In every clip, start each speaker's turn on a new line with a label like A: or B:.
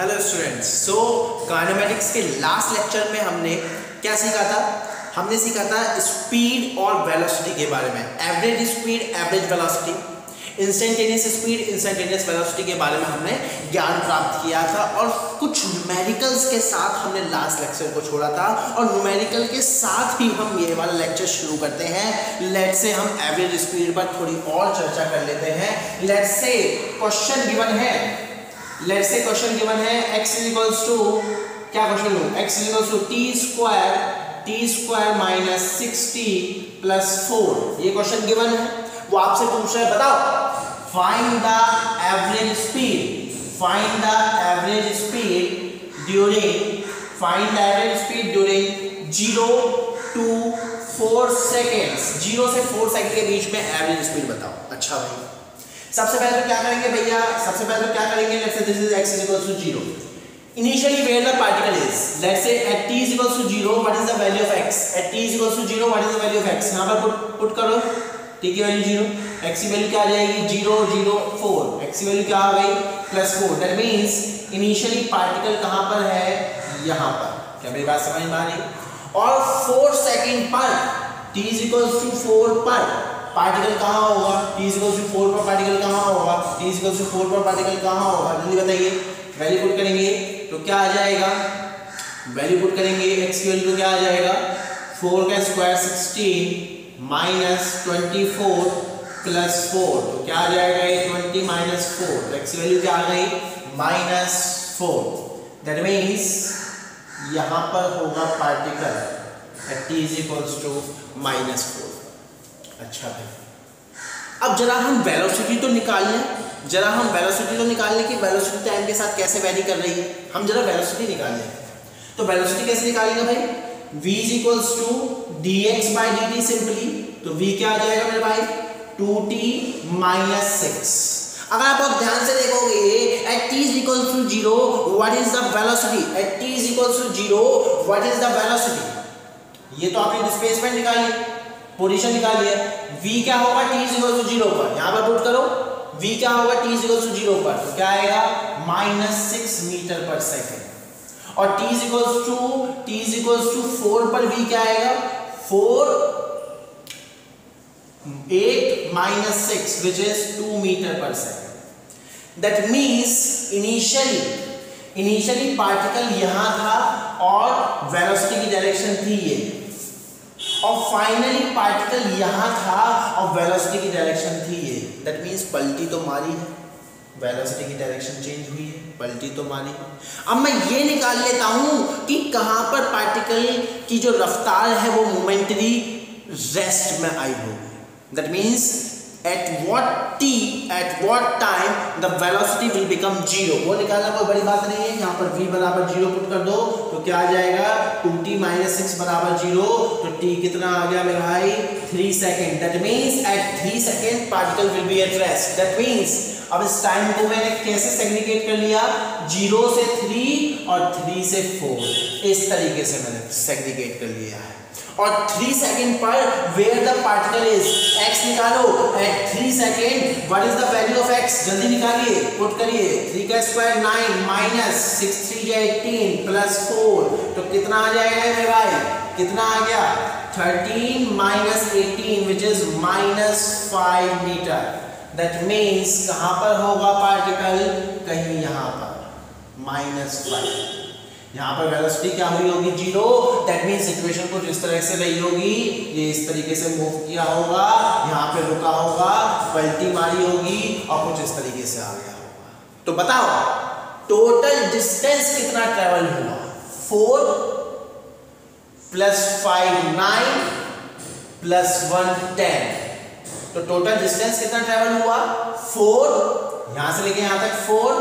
A: Hello students. Kinematics के last lecture में हमने क्या सीखा था? हमने सीखा था स्पीड और वेलोसिटी के बारे में। Average speed, average velocity, instantaneous speed, instantaneous velocity के बारे में हमने ज्ञान प्राप्त किया था और कुछ न्यूमेरिकल्स के साथ हमने लास्ट लेक्चर को छोड़ा था और न्यूमेरिकल के साथ ही हम ये वाला लेक्चर शुरू करते हैं। लेट्स से हम एवरेज स्पीड पर थोड़ी और चर्चा कर लेते हैं। लेट्स से क्वेश्चन गिवन है, x इक्वल्स टू, क्या क्वेश्चन लूँ, x equals to t square minus 6t plus 4, ये क्वेश्चन गिवन है। वो आपसे पूछ रहा है बताओ find the average speed during 0 to 4 seconds. 0 से 4 सेकेंड के बीच में एवरेज स्पीड बताओ। अच्छा भाई, सबसे पहले तो क्या करेंगे भैया, let's say this is x equals to 0। Initially where the particle is, let's say at t equals to 0 what is the value of x, at t equals to 0 what is the value of x। यहां पर put करो, t की value 0, x की value क्या आ जाएगी 0 0 4, x की value क्या आ गई +4। दैट मींस इनिशियली पार्टिकल कहां पर है, यहां पर। क्या मेरी बात समझ में आ रही? और 4 सेकंड पर t इक्वल्स टू 4 पर पार्टिकल कहां होगा, t इक्वल्स टू 4 पर पार्टिकल कहां होगा, t इक्वल्स टू 4 पर पार्टिकल कहां होगा, जल्दी बताइए। वैल्यू पुट करेंगे तो क्या आ जाएगा, वैल्यू पुट करेंगे x की वैल्यू क्या आ जाएगा 4 का स्क्वायर 16 माइनस 24 प्लस 4, तो क्या आ जाएगा ये 20 माइनस 4, तो x की वैल्यू क्या आ गई -4। दैट मींस यहां पर होगा particle at t equals to -4। अच्छा भाई, अब जरा हम वेलोसिटी तो निकाल लें, कि वेलोसिटी टाइम के साथ कैसे वेरी कर रही है। हम जरा वेलोसिटी निकाल लें। तो वेलोसिटी कैसे निकालेंगे भाई, v equals to dx by dt simply. तो v क्या आ जाएगा मेरे भाई 2t माइनस 6। अगर आप बहुत ध्यान से देखोगे at t equals to 0 what is the velocity, at t equals to 0 what is the velocity. ये तो आपने डिस्प्लेसमेंट निकाली, पोजीशन निकाली है। v क्या होगा t इक्वल्स टू 0 पर, यहां पर पुट करो v क्या होगा t इक्वल्स टू 0 पर, तो क्या आएगा -6 मीटर पर सेकंड। और t इक्वल्स टू 4 पर v क्या आएगा 8 minus 6 which is 2 metre per second. That means initially particle यहां था और वेलोसिटी की डायरेक्शन थी ये, और फाइनली पार्टिकल यहां था और वेलोसिटी की डायरेक्शन थी ये। दैट मींस पलटी तो मारी है, वेलोसिटी की डायरेक्शन चेंज हुई है, पलटी तो मारी है। अब मैं ये निकाल लेता हूं कि कहां पर पार्टिकल की जो रफ्तार है वो मोमेंटरी रेस्ट में आई होगी। That means at what time the velocity will become 0, वो निकालना कोई बड़ी बात नहीं है। यहाँ पर v बराबर 0 पुट कर दो तो क्या आ जाएगा 2t माइनस 6 बराबर 0, तो t कितना आ गया मेरे भाई 3 second. That means at 3 second particle will be at rest. That means अब इस टाइम को मैंने कैसे सेग्रीगेट कर लिया, 0 से 3 और 3 से 4, इस तरीके से मैंने सेग्रीगेट कर लिया है। और 3 सेकेंड पर where the particle is, x निकालो at 3 second what is the value of x, जल्दी निकालिए, पुट करिए। 3 का स्क्वायर 9 माइनस 6 3 18 प्लस 4, तो कितना आ जाएगा मेरे भाई, कितना आ गया 13 minus 18 which is -5 metre. That means कहां पर होगा पार्टिकल, कहीं यहां पर -5। यहाँ पर वेलोसिटी क्या हुई होगी 0। दैट मींस सिचुएशन कुछ इस तरह से रही होगी, ये इस तरीके से मूव किया होगा, यहाँ पे रुका होगा, पलटी मारी होगी और कुछ इस तरीके से आ गया होगा। तो बताओ टोटल डिस्टेंस कितना ट्रेवल हुआ, 4 प्लस 5 9 प्लस 1 10। तो टोटल डिस्टेंस कितना ट्रेवल हुआ 4, यहां से लेके यहां तक 4,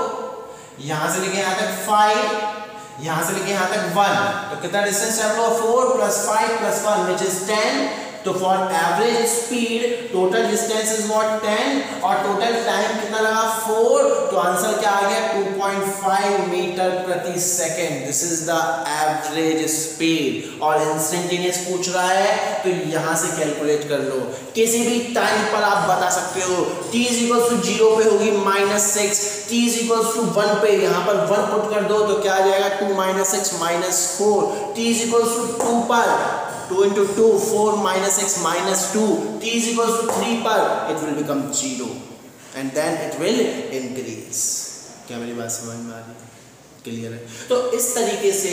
A: यहां से लेके यहां तक 5, यहां से लेके यहां तक 1, तो कितना डिस्टेंस ट्रैवल हुआ 4 प्लस 5 प्लस 1 व्हिच इज 10 तो for average speed total distance is what 10 और टोटल टाइम कितना लगा 4, तो आंसर क्या आ गया 2.5 मीटर प्रति second. This is the average speed. और इंस्टेंटेनियस पूछ रहा है तो यहां से कैलकुलेट कर लो, किसी भी टाइम पर आप बता सकते हो। t इज इक्वल टू 0 पे होगी -6, t इज इक्वल टू 1 पे यहां पर 1 पुट कर दो तो क्या आ जाएगा 2 - 6 -4, t इज इक्वल टू 2 पर 2 into 2 4 - 6 -2, t is equals to 3 पर it will become 0 and then it will increase। क्या मेरी बात समझ में आ रही है? क्लियर है? तो इस तरीके से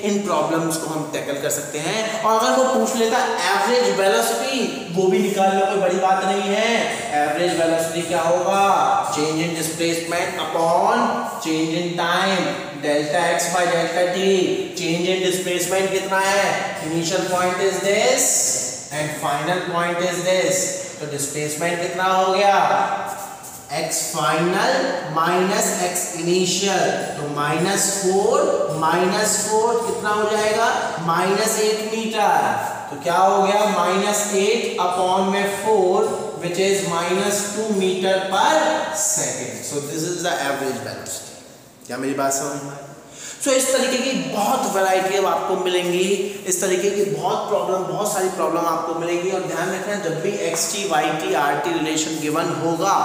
A: इन प्रॉब्लम्स को हम टैकल कर सकते हैं। और अगर वो पूछ लेता एवरेज वेलोसिटी, वो भी निकालना कोई बड़ी बात नहीं है। एवरेज वेलोसिटी क्या होगा, change in displacement upon change in time, delta x by delta t। Change in displacement कितना है, initial point is this and final point is this, तो डिस्प्लेसमेंट कितना हो गया x final minus x initial, तो -4 कितना हो जाएगा -8 मीटर, तो क्या हो गया -8 अपॉन में 4 विच इज -2 मीटर पर second. So this is the average velocity. क्या मेरी बात समझ में आई? सो इस तरीके की बहुत वैरायटी अब आपको मिलेंगी, इस तरीके की बहुत सारी प्रॉब्लम आपको मिलेंगी। और ध्यान रखना जब भी xt, yt, rt relation given होगा,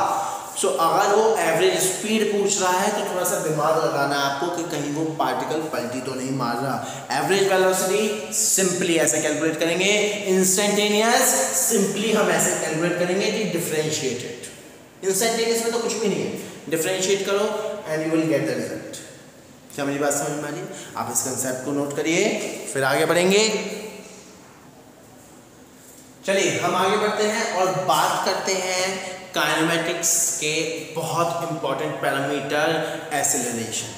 A: सो अगर वो एवरेज स्पीड पूछ रहा है तो थोड़ा सा दिमाग लगाना है आपको कि कहीं वो पार्टिकल पलटी तो नहीं मार रहा। एवरेज वेलोसिटी सिंपली ऐसे कैलकुलेट करेंगे, इंस्टेंटेनियस सिंपली हम ऐसे कैलकुलेट करेंगे कि डिफरेंशिएटेड। इंस्टेंटेनियस में तो कुछ भी नहीं है, डिफरेंशिएट करो and you will get the result. क्या मेरी बात समझ में आ रही? आप इस कंसेप्ट को नोट करिए, फिर आगे बढ़ेंगे। चलिए हम आगे बढ़ते हैं और बात करते हैं काइनेमेटिक्स के बहुत इंपॉर्टेंट पैरामीटर एक्सेलरेशन।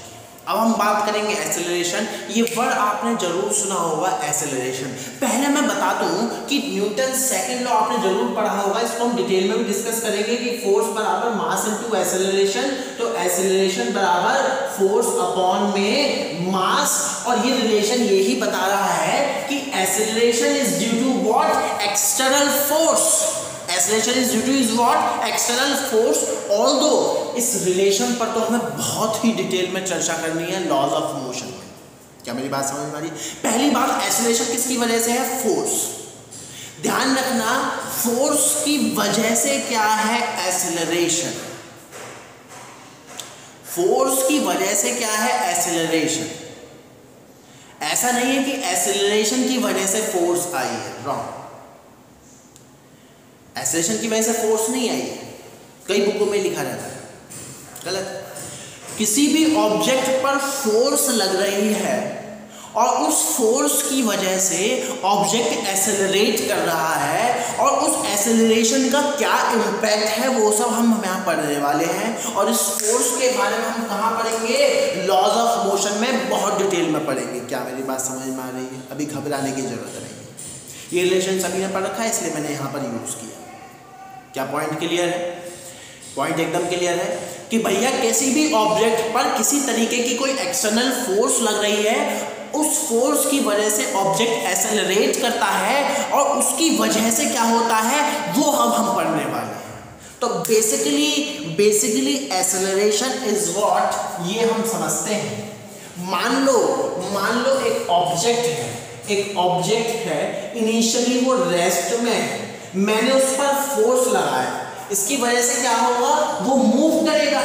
A: अब हम बात करेंगे एक्सेलरेशन। ये वर्ड आपने जरूर सुना होगा एक्सेलरेशन। पहले मैं बता दूं कि न्यूटन सेकंड लॉ आपने जरूर पढ़ा होगा, इसको हम डिटेल में भी डिस्कस करेंगे कि फोर्स बराबर मास इनटू एक्सेलरेशन, तो एक्सेलरेशन बराबर फोर्स अपॉन में मास। और ये रिलेशन यही बता रहा है कि acceleration is due to what, external force. Acceleration is due to is what, external force. Although इस रिलेशन पर तो हमें बहुत ही डिटेल में चर्चा करनी है लॉज ऑफ मोशन में। क्या मेरी बात समझ में आ रही? पहली बात, एक्सेलरेशन किसकी वजह से है, फोर्स। ध्यान रखना फोर्स की वजह से क्या है, एक्सेलरेशन। फोर्स की वजह से क्या है, एक्सेलरेशन। ऐसा नहीं है कि एक्सेलरेशन की वजह से फोर्स आई है, रॉन्ग। एक्सेलरेशन की वजह से फोर्स नहीं आई है, कई बुकों में लिखा रहता है, गलत। किसी भी ऑब्जेक्ट पर फोर्स लग रही है और उस फोर्स की वजह से ऑब्जेक्ट एक्सेलरेट कर रहा है, और उस एक्सेलरेशन का क्या इम्पैक्ट है वो सब हम यहाँ पढ़ने वाले हैं। और इस फोर्स के बारे में हम कहाँ पढ़ेंगे, लॉज ऑफ मोशन में बहुत डिटेल में पढ़ेंगे। क्या मेरी बात समझ में आ रही है? अभी घबराने की जरूरत नहीं है, ये रिलेशन सभी ने पढ़ रखा है, इसलिए मैंने यहाँ पर यूज किया। क्या पॉइंट क्लियर है? पॉइंट एकदम क्लियर है कि भैया किसी भी ऑब्जेक्ट पर किसी तरीके की कोई एक्सटर्नल फोर्स लग रही है, उस फोर्स की वजह से ऑब्जेक्ट एक्सेलरेट करता है, और उसकी वजह से क्या होता है वो हम पढ़ने वाले हैं। तो बेसिकली एक्सेलरेशन इज व्हाट, ये हम समझते हैं। मान लो एक ऑब्जेक्ट है, इनिशियली वो रेस्ट में है, मैंने उस पर फोर्स लगाया, इसकी वजह से क्या होगा, वो मूव करेगा,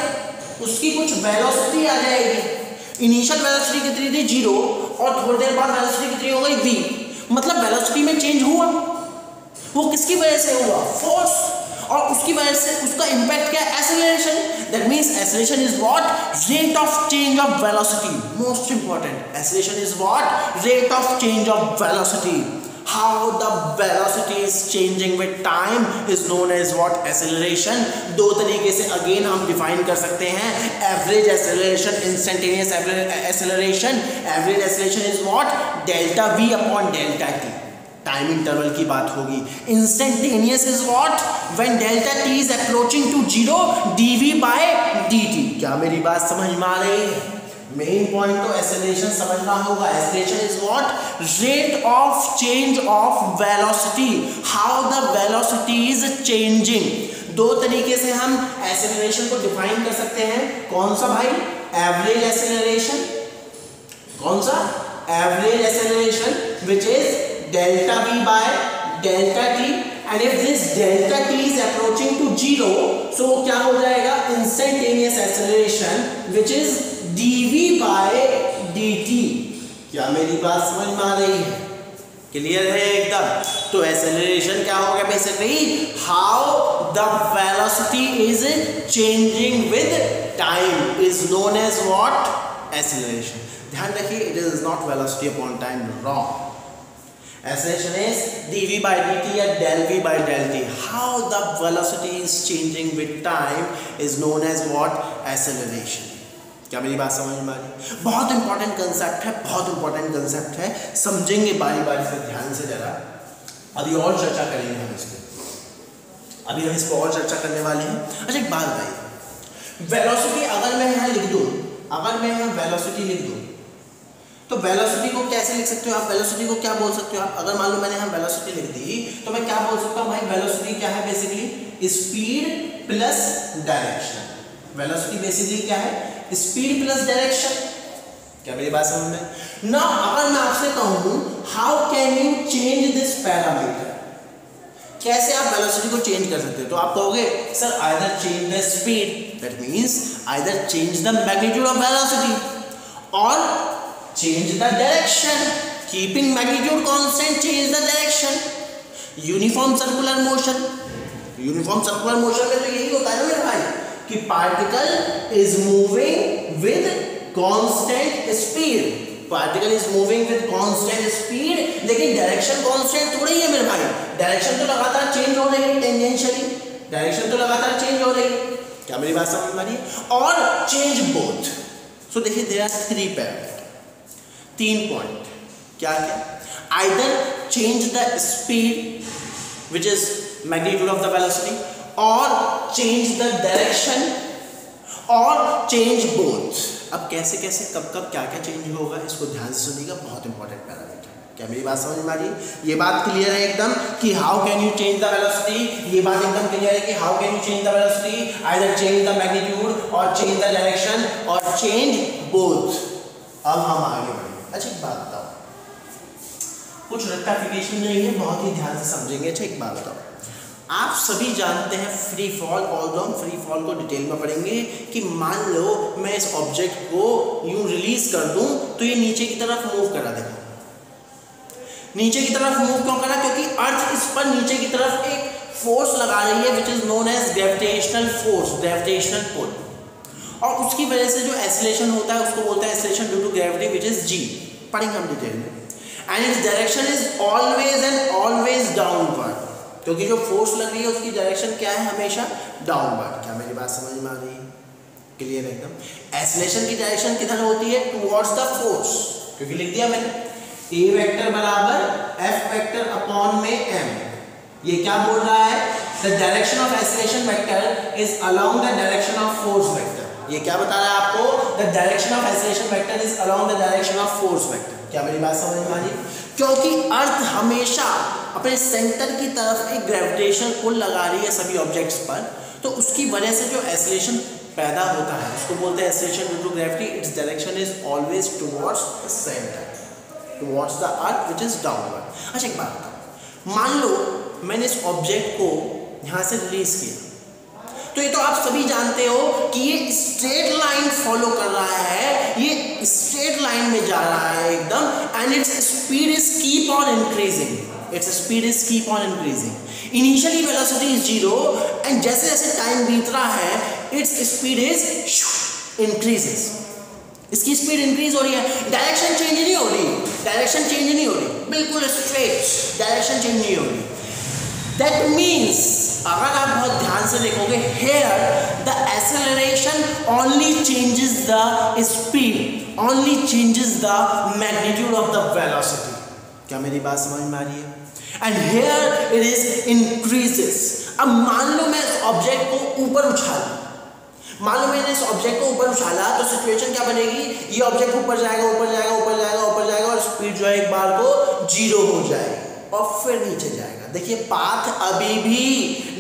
A: उसकी कुछ वेलोसिटी आ जाएगी। इनिशियल वेलोसिटी कितनी थी, 0, और थोड़ी देर बाद वेलोसिटी कितनी हो गई, v। मतलब वेलोसिटी में चेंज हुआ। वो किसकी वजह से हुआ, फोर्स, और उसकी वजह से उसका इंपैक्ट क्या है, acceleration. That means acceleration is what, rate of change of velocity. Most important, acceleration is what, rate of change of velocity. How the velocity is changing with time is known as what, acceleration। दो तरीके से again हम define कर सकते हैं, average acceleration, instantaneous acceleration. Average acceleration is what, delta v upon delta t, time interval की बात होगी। Instantaneous is what, when delta t is approaching to 0 dv by dt। क्या मेरी बात समझ में आ रही है? मेन पॉइंट तो एक्सेलरेशन समझना होगा। Acceleration is what? Rate of change of velocity, how the velocity is changing. दो तरीके से हम एक्सेलरेशन को डिफाइन कर सकते हैं। कौन सा भाई? Average acceleration. कौन सा? Average acceleration which is delta v by delta t, and if this delta t is approaching to 0, so क्या हो जाएगा? instantaneous acceleration which is dv by dt। क्या मेरी बात समझ में आ रही है? क्लियर है एकदम? तो एक्सेलरेशन क्या होगा? Basically how the velocity is changing with time is known as what? Acceleration. ध्यान रखिए, it is not velocity upon time, wrong. Acceleration is dv by dt या del v by del t. How the velocity is changing with time is known as what? Acceleration. क्या मेरी बात समझ में आ रही? बहुत इंपॉर्टेंट कंसेप्ट है, बहुत इंपॉर्टेंट कंसेप्ट है, समझेंगे बारी बारी से, ध्यान से जरा। अभी और चर्चा करेंगे हम इस पर, अभी हम इस पर और चर्चा करने वाले हैं। अच्छा एक बात बताइए, वेलोसिटी अगर मैं यहाँ लिख दूँ, अगर मैं यहाँ वेलोसिटी लिख दूँ, तो वेलोसिटी को कैसे लिख सकते हो आप? वेलोसिटी को क्या बोल सकते हो आप? अगर मान लो मैंने यहाँ वेलोसिटी लिख दी, तो मैं क्या बोल सकता हूँ भाई? वेलोसिटी क्या है? Basically speed plus direction. Velocity basically क्या है? Speed plus direction. क्या मेरी बात समझ में? ना अगर मैं आपसे कहूँ how can you change this parameter, कैसे आप वेलोसिटी को चेंज कर सकते हो? तो आप कहोगे sir either change the speed, that means either change the magnitude of velocity, और change the direction, keeping magnitude constant, change the direction. Uniform circular motion, uniform circular motion में तो यही होता है ना मेरे भाई कि particle is moving with constant speed, particle is moving with constant speed, लेकिन डायरेक्शन कांस्टेंट थोड़ी है मेरे भाई। डायरेक्शन तो लगातार चेंज हो रही है, टेंजेंशियली डायरेक्शन तो लगातार चेंज हो रही है। क्या मेरी बात समझ में आ रही है? और चेंज बोथ। सो देखिए देयर आर 3 पैरामीटर, 3 पॉइंट। क्या क्या? Either change the speed which is magnitude of the velocity, और चेंज द डायरेक्शन, और चेंज बोथ। अब कैसे कैसे कब कब क्या क्या चेंज होगा, इसको ध्यान से सुनिएगा, बहुत इंपॉर्टेंट पैरामीटर। क्या मेरी बात समझ में आ रही है? ये बात क्लियर है एकदम कि how can you change the velocity? ये बात एकदम क्लियर है कि how can you change the velocity? Either change the magnitude और चेंज द डायरेक्शन और चेंज बोथ। अब हम आगे बढ़ेंगे। अच्छा एक बात बताओ, कुछ रेक्टिफिकेशन नहीं है, बहुत ही ध्यान से समझेंगे। अच्छा एक बात बताओ, आप सभी जानते हैं फ्री फॉल, ऑल्दो हम फ्री फॉल को डिटेल में पढ़ेंगे कि मान लो मैं इस ऑब्जेक्ट को यूं रिलीज कर दूं तो ये नीचे की तरफ मूव करा देगा। नीचे की तरफ मूव क्यों करा? क्योंकि अर्थ इस पर नीचे की तरफ एक फोर्स लगा रही है which is known as gravitational force, gravitational pull, और उसकी वजह से जो एक्सेलरेशन होता है उसको बोलते हैं acceleration due to gravity which is G. पढ़ेंगे हम डिटेल में। And its direction is always and always downward, क्योंकि जो फोर्स लग रही है उसकी डायरेक्शन क्या है? हमेशा डाउनवर्ड। क्या मेरी बात समझ में आ रही है? क्लियर एकदम? एक्सेलरेशन की डायरेक्शन किधर होती है? टुवर्ड्स द फोर्स, क्योंकि लिख दिया मैंने ए वेक्टर बराबर एफ वेक्टर अपॉन में एम। ये क्या बोल रहा है? The direction of acceleration vector is along the direction of force vector. ये क्या बता रहा है आपको? The direction of acceleration vector is along the direction of force vector. क्या मेरी बात समझ में आ रही? क्योंकि अर्थ हमेशा अपने सेंटर की तरफ एक ग्रेविटेशनल पुल लगा रही है सभी ऑब्जेक्ट्स पर, तो उसकी वजह से जो एक्सेलरेशन पैदा होता है उसको बोलते हैं acceleration due to gravity. Its direction is always towards the centre, towards the earth which is downward. अच्छा एक बात बताओ, मान लो मैंने इस ऑब्जेक्ट को यहाँ से रिलीज किया, तो ये तो आप सभी जानते हो कि ये स्ट्रेट लाइन फॉलो कर रहा है, ये स्ट्रेट लाइन में जा रहा है एकदम, and its speed is keep on increasing, its speed is keep on increasing. Initially velocity is 0 and जैसे जैसे टाइम बीत रहा है इट्स स्पीड इज इंक्रीजेस, इसकी स्पीड इंक्रीज हो रही है, डायरेक्शन चेंज नहीं हो रही, डायरेक्शन चेंज नहीं हो रही, बिल्कुल स्ट्रेट, डायरेक्शन चेंज नहीं हो रही। दैट मीन्स अगर आप बहुत ध्यान से देखोगे, here the acceleration only changes the speed, only changes the magnitude of the velocity. क्या मेरी बात समझ में आ रही है? And here it is increases. अब मान लो मैं इस ऑब्जेक्ट को ऊपर उछालूं, मान लो मैंने इस ऑब्जेक्ट को ऊपर उछाला तो सिचुएशन क्या बनेगी, ये ऑब्जेक्ट ऊपर जाएगा ऊपर जाएगा ऊपर जाएगा ऊपर जाएगा और स्पीड जो है एक बार को 0 हो जाएगी और फिर नीचे जाएगा। देखिए पाथ अभी भी,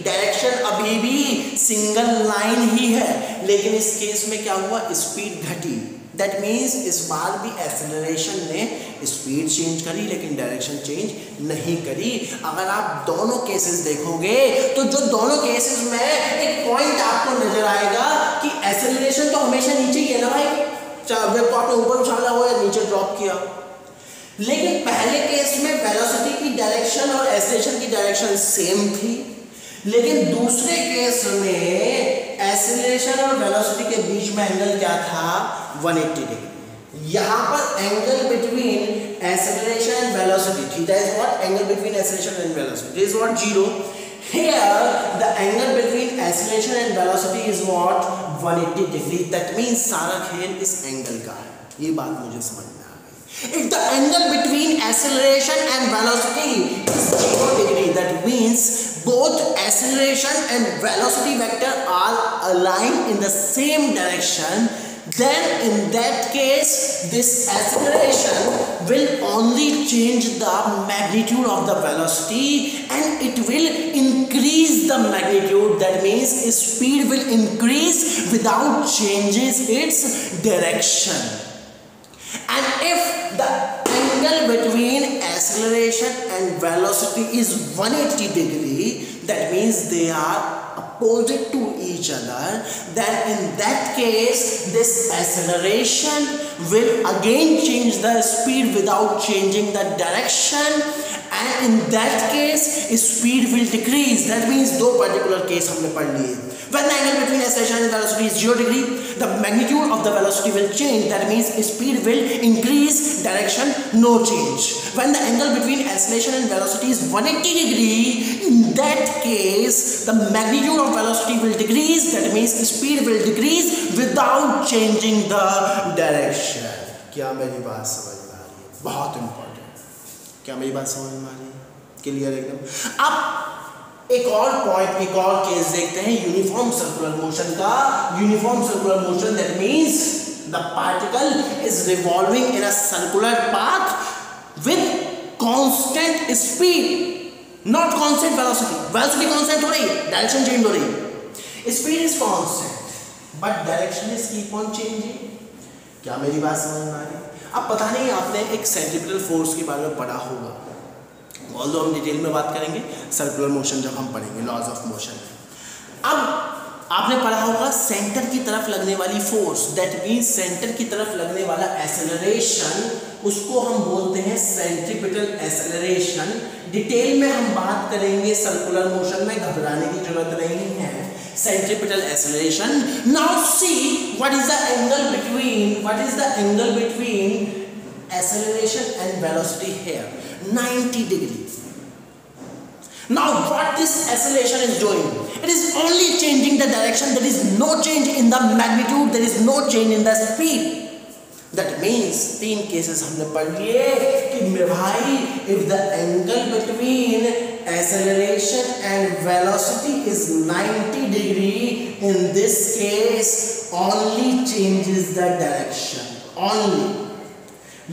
A: डायरेक्शन अभी भी सिंगल लाइन ही है, लेकिन इस केस में क्या हुआ, स्पीड घटी। दैट मीन्स इस बार भी एक्सेलरेशन ने स्पीड चेंज करी लेकिन डायरेक्शन चेंज नहीं करी। अगर आप दोनों केसेस देखोगे तो जो दोनों केसेस में एक पॉइंट आपको नजर आएगा कि एक्सेलरेशन तो हमेशा नीचे ही है ना भाई, चाहे ऑब्जेक्ट को आपने ऊपर उछाला हो या नीचे ड्रॉप किया। लेकिन पहले केस में वेलोसिटी की डायरेक्शन और एक्सेलरेशन की डायरेक्शन सेम थी, लेकिन दूसरे केस में एक्सेलरेशन और वेलोसिटी के बीच में एंगल क्या था, 180 डिग्री। यहां पर angle between acceleration and velocity, theta is what, angle between acceleration and velocity is what, 0। Here the angle between acceleration and velocity is what, 180 degree। That means सारा खेल इस एंगल का है, ये बात मुझे समझ में आ गई। If the angle between acceleration and velocity is 0 degree, that means both acceleration and velocity vector are aligned in the same direction, then in that case this acceleration will only change the magnitude of the velocity and it will increase the magnitude। That means speed will increase without changes its direction। And if the angle between acceleration and velocity is 180 degree, that means they are opposite to each other, then in that case this acceleration will again change the speed without changing the direction and in that case speed will decrease। That means दो particular case हमने पढ़ लिए। When the angle between acceleration and velocity is 0 degree, the magnitude of the velocity will change। That means speed will increase, direction no change। When the angle between acceleration and velocity is 180 degree, in that case the magnitude of velocity will decrease। That means speed will decrease without changing the direction। क्या मेरी बात समझ में आ रही है? बहुत important. क्या मेरी बात समझ में आ रही है? क्लियर एकदम। अब एक और पॉइंट, एक और केस देखते हैं यूनिफॉर्म सर्कुलर मोशन का। Uniform circular motion that means the particle is revolving in a circular path with constant speed, not constant velocity. Velocity constant हो रही है, डायरेक्शन चेंज हो रही है। Speed is constant but direction is keep on changing. क्या मेरी बात समझ में आ रही है? अब पता नहीं आपने एक सेंट्रीपिटल फोर्स के बारे में पढ़ा होगा, ऑल्दो हम डिटेल में बात करेंगे सर्कुलर मोशन जब हम पढ़ेंगे लॉज ऑफ मोशन। अब आपने पढ़ा होगा सेंटर की तरफ लगने वाली फोर्स, दैट मींस सेंटर की तरफ लगने वाला एक्सेलरेशन, उसको हम बोलते हैं सेंट्रीपिटल एक्सेलरेशन। डिटेल में हम बात करेंगे सर्कुलर मोशन में, घबराने की जरूरत नहीं है। Centripetal acceleration. Now see what is the angle between acceleration and velocity here, 90 degree। Now what this acceleration is doing, it is only changing the direction, there is no change in the magnitude, there is no change in the speed। That means तीन cases हमने पढ़ लिए कि भाई if the angle between acceleration and velocity is 90 degree, in this case only changes the direction, only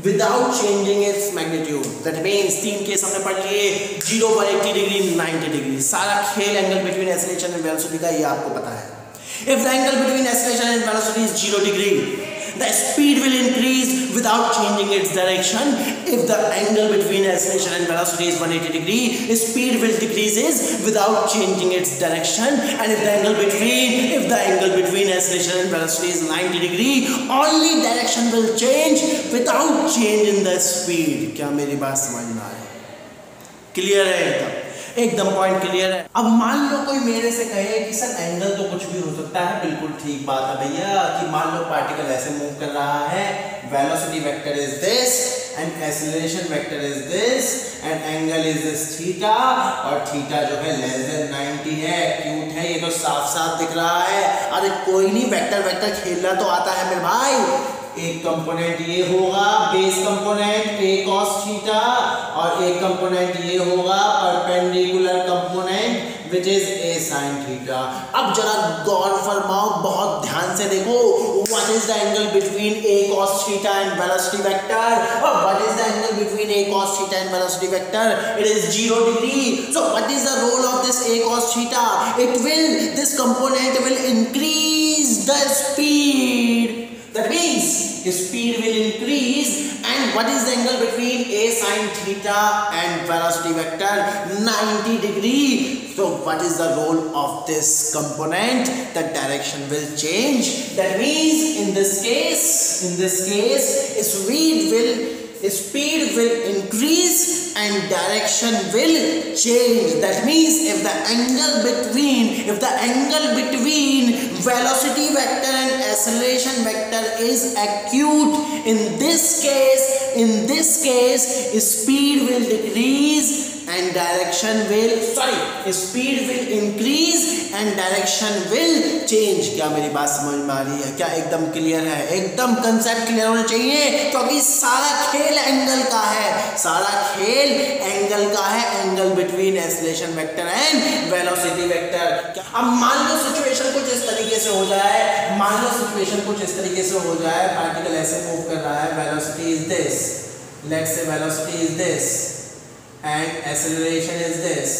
A: without changing its magnitude। That means तीन case हमने पढ़ लिए, 0, 180 डिग्री, 90 डिग्री। सारा खेल angle between acceleration and velocity का, ये आपको पता है। If the angle between acceleration and velocity is 0 degree, the speed will increase without changing its direction। If the angle between acceleration and velocity is 180 degree, speed will decreases without changing its direction। And if the angle between acceleration and velocity is 90 degree, only direction will change without change in the speed। क्या मेरी बात समझ में आ रही है? Clear है एकदम पॉइंट क्लियर है। अब मान लो कोई मेरे से कहे कि सर एंगल तो कुछ भी हो सकता है, बिल्कुल ठीक बात है भैया, कि मान लो पार्टिकल ऐसे मूव कर रहा है, velocity vector is this and acceleration vector is this and angle is this theta, और थीटा जो है लेस देन 90 है। क्यूट है, ये तो साफ साफ दिख रहा है। अरे कोई नहीं, वेक्टर खेलना तो आता है मेरे भाई। एक कंपोनेंट ये होगा base component a cos theta और एक कंपोनेंट ये होगा perpendicular component which is a sin theta. अब जरा गौर फरमाओ, बहुत ध्यान से देखो, what is the angle between a cos theta and velocity vector? What is the angle between a cos theta and velocity vector? It is 0 degree. So what is the role of this a cos theta? This component will increase the speed. That means speed will increase. And what is the angle between a sin theta and velocity vector? 90 degree. So what is the role of this component? The direction will change. That means in this case speed will increase and direction will change. That means if the angle between velocity vector and acceleration vector is acute, in this case speed will decrease and speed will increase and direction will change. क्या मेरी बात समझ में आ रही है? क्या एकदम क्लियर है? एकदम कंसेप्ट क्लियर होना चाहिए, क्योंकि सारा खेल एंगल का है, angle between acceleration vector and velocity vector. अब मान लो सिचुएशन कुछ इस तरीके से हो जाए, पार्टिकल ऐसे मूव कर रहा है, velocity is this, let's say velocity is this and acceleration is this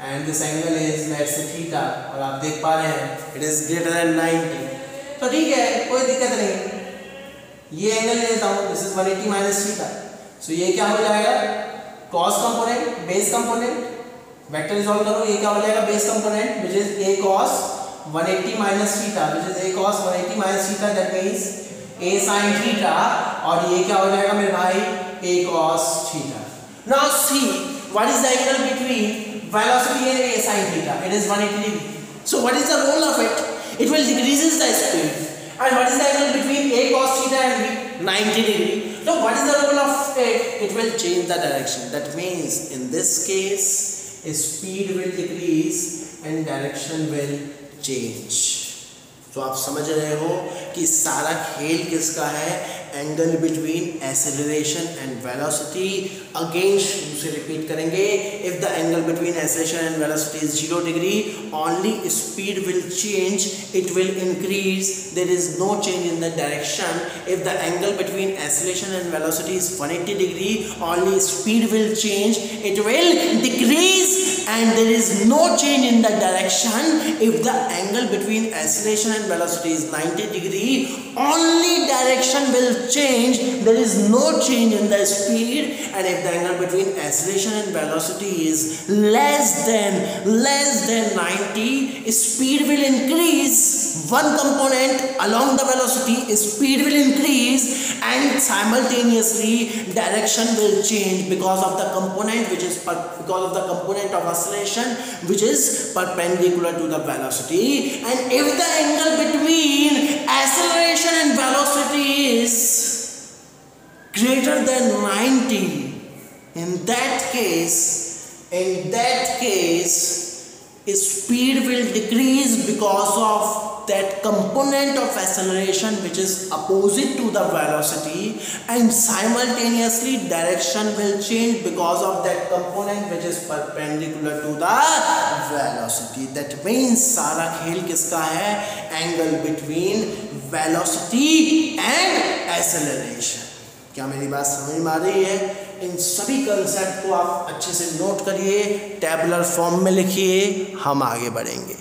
A: and this angle is let's say theta, और आप देख पा रहे हैं it is greater than 90. तो ठीक है, कोई दिक्कत नहीं, ये एंगल लेता हूँ, this is 180 minus theta. So ये क्या हो जाएगा? cos component, base component, vector solve करो, ये क्या हो जाएगा? base component which is a cos 180 minus theta, which is a cos 180 minus theta, that means a sin theta, और ये क्या हो जाएगा मेरे भाई? a cos theta. Now see, what is the angle between velocity and a sin theta? It is 180 degree. So what is the role of it? It will decreases the speed. And what is the angle between a cos theta and b? 90 degree. So what is the role of it? It will change the direction. That means in this case, speed will decrease and direction will change. तो आप समझ रहे हो कि सारा खेल किसका है? Angle between acceleration and velocity. Again से रिपीट करेंगे, if the angle between acceleration and velocity is 0 degree, only speed will change, it will increase, there is no change in the direction. If the angle between acceleration and velocity is 180 degree, only speed will change, it will decrease and there is no change in the direction. If the angle between acceleration and velocity is 90 degree, only direction will change, there is no change in the speed. And if the angle between acceleration and velocity is less than 90, speed will increase. One component along the velocity, speed will increase, and simultaneously direction will change because of the component of acceleration which is perpendicular to the velocity. And if the angle between acceleration and velocity is greater than 90, in that case speed will decrease because of that component of acceleration which is opposite to the velocity, and simultaneously direction will change because of that component which is perpendicular to the velocity. That means सारा खेल किसका है? Angle between velocity and acceleration. क्या मेरी बात समझ में आ रही है? इन सभी कंसेप्ट को आप अच्छे से नोट करिए, टेबुलर फॉर्म में लिखिए, हम आगे बढ़ेंगे.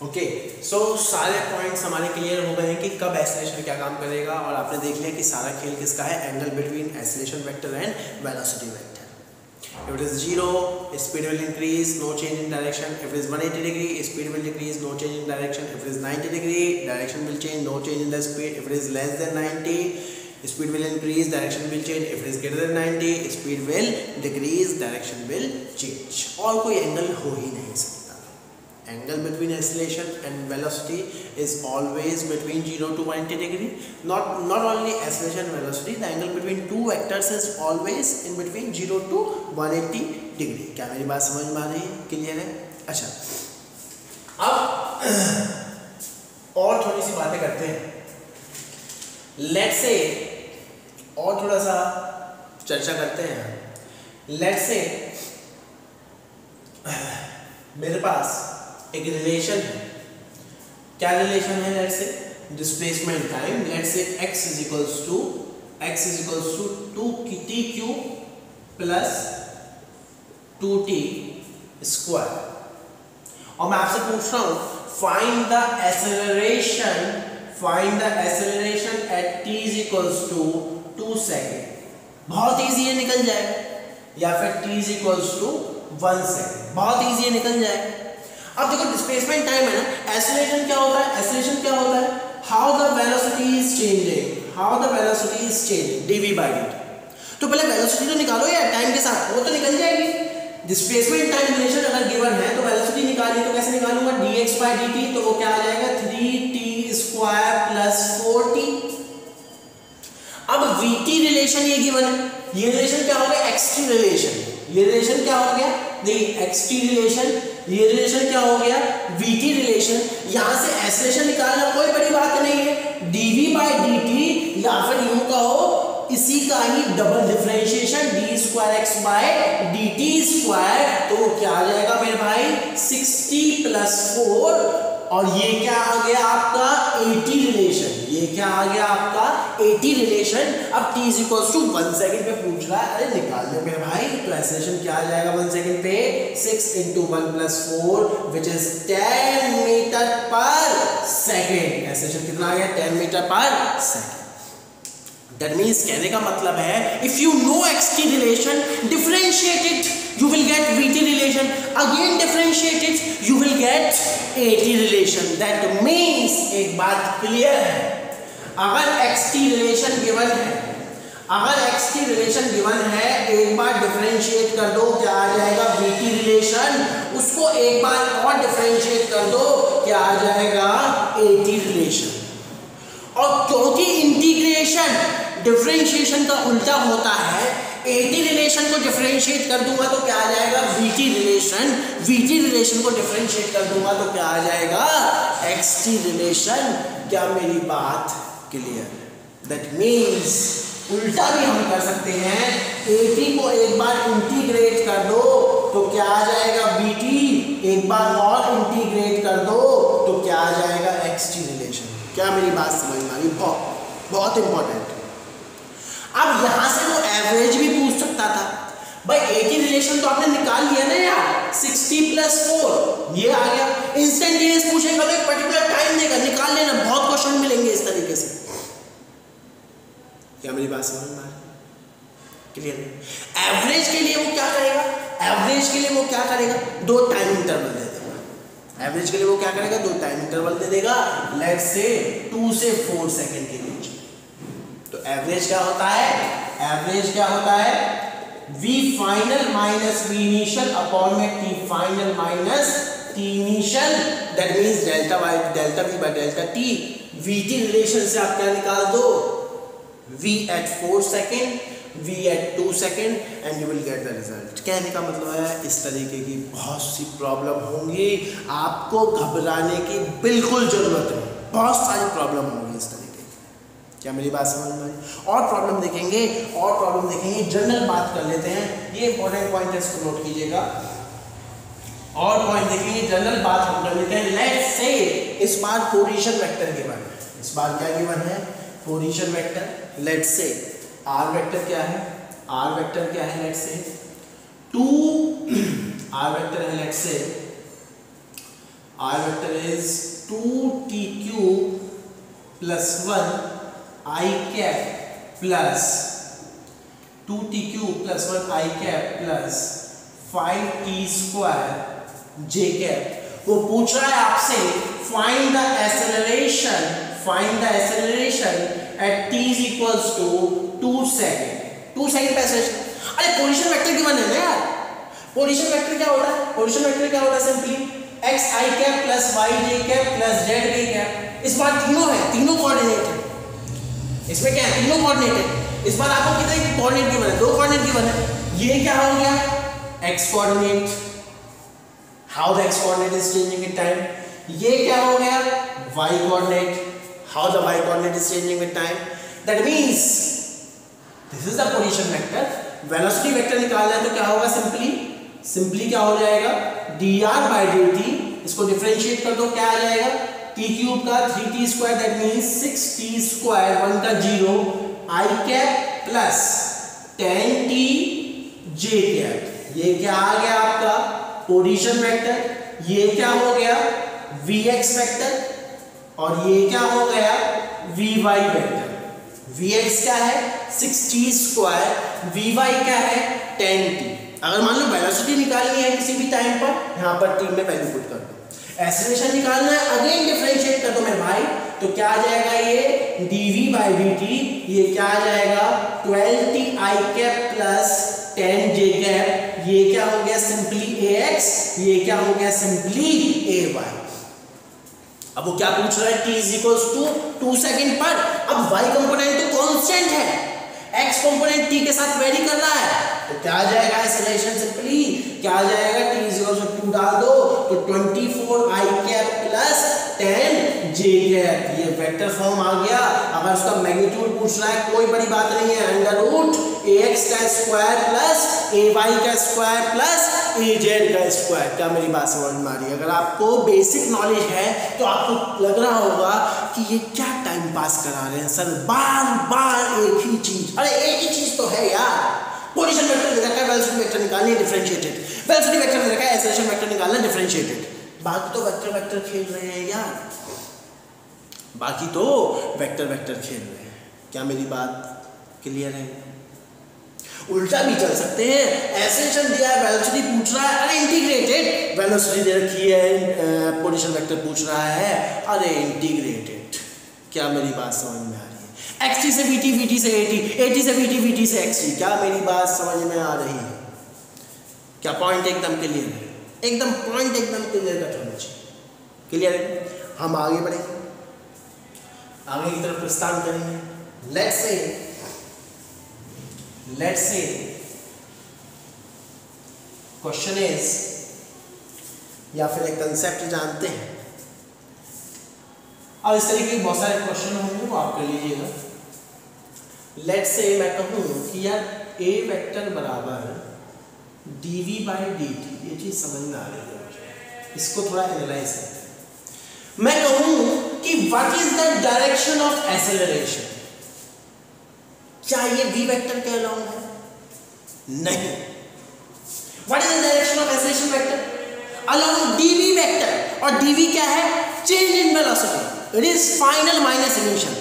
A: ओके, सो सारे पॉइंट्स हमारे क्लियर हो गए हैं कि कब एक्सेलरेशन क्या काम करेगा, और आपने देख लिया कि सारा खेल किसका है? Angle between acceleration vector and velocity vector. If it is 0, speed will increase, no change in direction. If it is 180 degree, speed will decrease, no change in direction. If it is 90 degree, direction will change, no change in the speed. If it is less than 90, speed will increase, direction will change. If it is greater than 90, speed will decrease, direction will change. और कोई angle हो ही नहीं सकता. Angle between acceleration and velocity is always between 0 to 180 degree. Not only acceleration and velocity, the angle between two vectors is always in between 0 to 180 degree. क्या मेरी बात समझ में आ रही है? क्लियर है? अच्छा, अब और थोड़ी सी बातें करते हैं. Let's say और थोड़ा सा चर्चा करते हैं. Let's say मेरे पास एक रिलेशन है, क्या रिलेशन है? Let's say displacement time, let's say x is equals to 2t³ plus 2t square, और मैं आपसे पूछ रहा हूं find the acceleration at t is equals to 2 second. बहुत इजी है, निकल जाएगा। या फिर t is equals to 1 second, बहुत इजी है, निकल जाएगा। अब देखो डिस्प्लेसमेंट टाइम है ना, एक्सेलरेशन क्या होता है? एक्सेलरेशन क्या होता है? How the velocity is changing, dv by dt। तो पहले वेलोसिटी तो निकालो यार, टाइम के साथ वो तो निकल जाएगी। डिस्प्लेसमेंट टाइम रिलेशन अगर गिवन है तो वेलोसिटी निकालनी, तो कैसे निकालूंगा? dx by dt, तो वो क्या आ जाएगा? 3t square plus 4t। अब vt रिलेशन ये गिवन है, ये रिलेशन क्या हो गया? xt relation. ये रिलेशन क्या हो गया? नहीं, xt रिलेशन। ये रिलेशन क्या हो गया? vt relation. यहां से एक्सेलरेशन निकालना कोई बड़ी बात नहीं है, dv by dt, या फिर यूं कहो इसी का ही double differentiation d square x by dt square, तो क्या आ जाएगा मेरे भाई? 60 प्लस 4, और ये क्या आ गया आपका? 80 रिलेशन। ये क्या आ गया आपका? 80 रिलेशन। अब t is equals to 1 second पे पूछ रहा है, अरे निकाल दो मेरे भाई। तो एक्सेलरेशन क्या आ जाएगा 1 सेकंड पे? 6 × 1 + 4 which is 10 metre per second. Acceleration कितना आ गया? 10 metre per second. That means कहने का मतलब है if you know xt relation, differentiate it, you will get vt relation, again differentiate it, you will get at relation। That means एक बात clear है, अगर xt relation given है, एक बार डिफरेंशिएट कर दो, क्या आ जाएगा? vt relation। उसको एक बार और डिफरेंशिएट कर दो, क्या आ जाएगा? at relation। और क्योंकि इंटीग्रेशन डिफरेंशिएशन का उल्टा होता है, एटी रिलेशन को डिफरेंशिएट कर दूंगा तो क्या आ जाएगा? VT relation. वीटी रिलेशन को डिफरेंशिएट कर दूंगा तो क्या आ जाएगा? XT relation. क्या मेरी बात क्लियर? दैट मीन्स उल्टा भी हम कर सकते हैं, एटी को एक बार इंटीग्रेट कर दो तो क्या आ जाएगा? बीटी। एक बार और इंटीग्रेट कर दो तो क्या आ जाएगा? XT relation. क्या मेरी बात समझ में आ रही? बहुत इंपॉर्टेंट। अब यहां से वो एवरेज भी पूछ सकता था भाई। 80 रिलेशन तो आपने निकाल लिया ना यार, 60 + 4 ये आ गया। इंस्टेंटेनियस पूछेगा तो एक पर्टिकुलर टाइम देगा, निकाल लेना, बहुत क्वेश्चन मिलेंगे इस तरीके से। क्या मेरी बात समझ में आ रही? क्लियर? एवरेज के लिए वो क्या करेगा? दो टाइम इंटरवल दे देगा। एवरेज के लिए वो क्या करेगा? दो टाइम इंटरवल दे देगा, लेट्स से 2 से 4 सेकंड के बीच। तो एवरेज क्या होता है? v final minus v initial upon में t final minus t initial, that means delta v by delta t। vt relation से आप क्या निकाल दो? v at 4 second, v at 2 second, and you will get the result. कहने का मतलब है इस तरीके की बहुत सी प्रॉब्लम होंगी, आपको घबराने की बिल्कुल जरूरत नहीं, बहुत सारी प्रॉब्लम होंगी इस तरीके। क्या मेरी बात समझ में आई? और प्रॉब्लम देखेंगे, जनरल बात कर लेते हैं। ये इंपॉर्टेंट पॉइंट है, इसको नोट कीजिएगा। और पॉइंट देखेंगे, जनरल बात हम कर लेते हैं। लेट्स से इस बार पोजीशन वेक्टर गिवन है। इस बार क्या गिवन है? Position vector. Let's say R vector क्या है? लेट्स से 2 आर वेक्टर है। Let's say R vector is 2t³ + 1 i cap plus 2t³ + 1 i cap plus 5t² j cap। वो पूछ रहा है आपसे find the acceleration at t is equals to 2 second. 2 second पे acceleration. अरे position vector given है ना यार। पोजीशन वेक्टर क्या होता है? Simply x i cap plus y j cap plus z k cap। इस बार तीनों कोऑर्डिनेट है। इसमें क्या है? तीनों कोऑर्डिनेट है। इस बार आपको कितने कोऑर्डिनेट गिवन है? 2 कोऑर्डिनेट गिवन है। ये क्या हो गया? x coordinate, how the x coordinate is changing with time. ये क्या हो गया? y coordinate, how the y coordinate is changing with time. That means this is the position vector. Velocity vector निकालना है तो क्या होगा? सिंपली क्या हो जाएगा, dr/dt, इसको डिफरेंशिएट कर दो, क्या आ जाएगा, t क्यूब का 3t² दैट मींस 6t², 1 का 0, i cap plus 10t j cap. ये क्या आ गया आपका पोजीशन वेक्टर, ये क्या हो गया vx वेक्टर, और ये क्या हो गया vy वेक्टर। vx क्या है 6t², vy क्या है 10t। अगर मान लो वेलोसिटी निकालनी है किसी भी टाइम पर, यहां पर t में वैल्यू पुट कर दो, एक्सेलरेशन निकालना है अगेन डिफरेंशिएट कर दो मेरे भाई, तो क्या आ जाएगा ये dv/dt, ये क्या आ जाएगा 12t i cap plus 10 j cap, ये क्या हो गया सिंपली ax, ये क्या हो गया सिंपली ay। अब वो क्या पूछ रहा है, t = 2 सेकंड पर। अब y कंपोनेंट तो कांस्टेंट है, x कंपोनेंट t के साथ वेरी कर रहा है, तो क्या आ जाएगा एक्सेलरेशन सिंपली क्या आ जाएगा, t = 2 डाल दो तो 24 i cap plus 10 j cap, ये वेक्टर फॉर्म आ गया। अगर उसका मैग्नीट्यूड पूछ रहा है कोई बड़ी बात नहीं है, √ax² plus ay² plus az²। क्या मेरी बात समझ में आ रही है? अगर आपको बेसिक नॉलेज है तो आपको लग रहा होगा कि ये क्या टाइम पास करा रहे हैं सर, बार बार एक ही चीज। अरे एक ही चीज तो है यार, पोजीशन वेक्टर दे रखा है, वेलोसिटी वेक्टर निकालनी है डिफरेंशिएटेड, वेलोसिटी वेक्टर दे रखा है, एक्सेलरेशन वेक्टर निकालना है डिफरेंशिएटेड। बाकी तो वेक्टर खेल रहे हैं यार, बाकी तो वेक्टर खेल रहे हैं। क्या मेरी बात क्लियर है? उल्टा भी चल सकते हैं, एक्सेलरेशन दिया है, वेलोसिटी पूछ रहा है, अरे इंटीग्रेटेड, वेलोसिटी दे रखी है, पोजीशन वेक्टर पूछ रहा है, अरे इंटीग्रेटेड। क्या मेरी बात समझ में आ रही है? xt से vt, vt से at, at से vt, vt से xt। क्या मेरी बात समझ में आ रही है? क्या पॉइंट एकदम क्लियर है? एकदम पॉइंट एकदम क्लियर कट होना चाहिए। क्लियर है? हम आगे बढ़ेंगे, आगे की तरफ प्रस्थान करेंगे। लेट्स से क्वेश्चन इज, या फिर एक कंसेप्ट जानते हैं। अब इस तरीके के बहुत सारे क्वेश्चन होंगे, वो आप कर लीजिएगा। लेट्स से मैं कहूँ कि यार a वेक्टर बराबर dv/dt, ये चीज समझ में आ रही है मुझे, इसको थोड़ा एनालाइज करते हैं। मैं कहूँ कि what is the direction of acceleration, क्या ये v वेक्टर के अलाउंग है? नहीं। What is the direction of acceleration vector? Along dv vector, और dv क्या है? Change in velocity, it is final minus initial.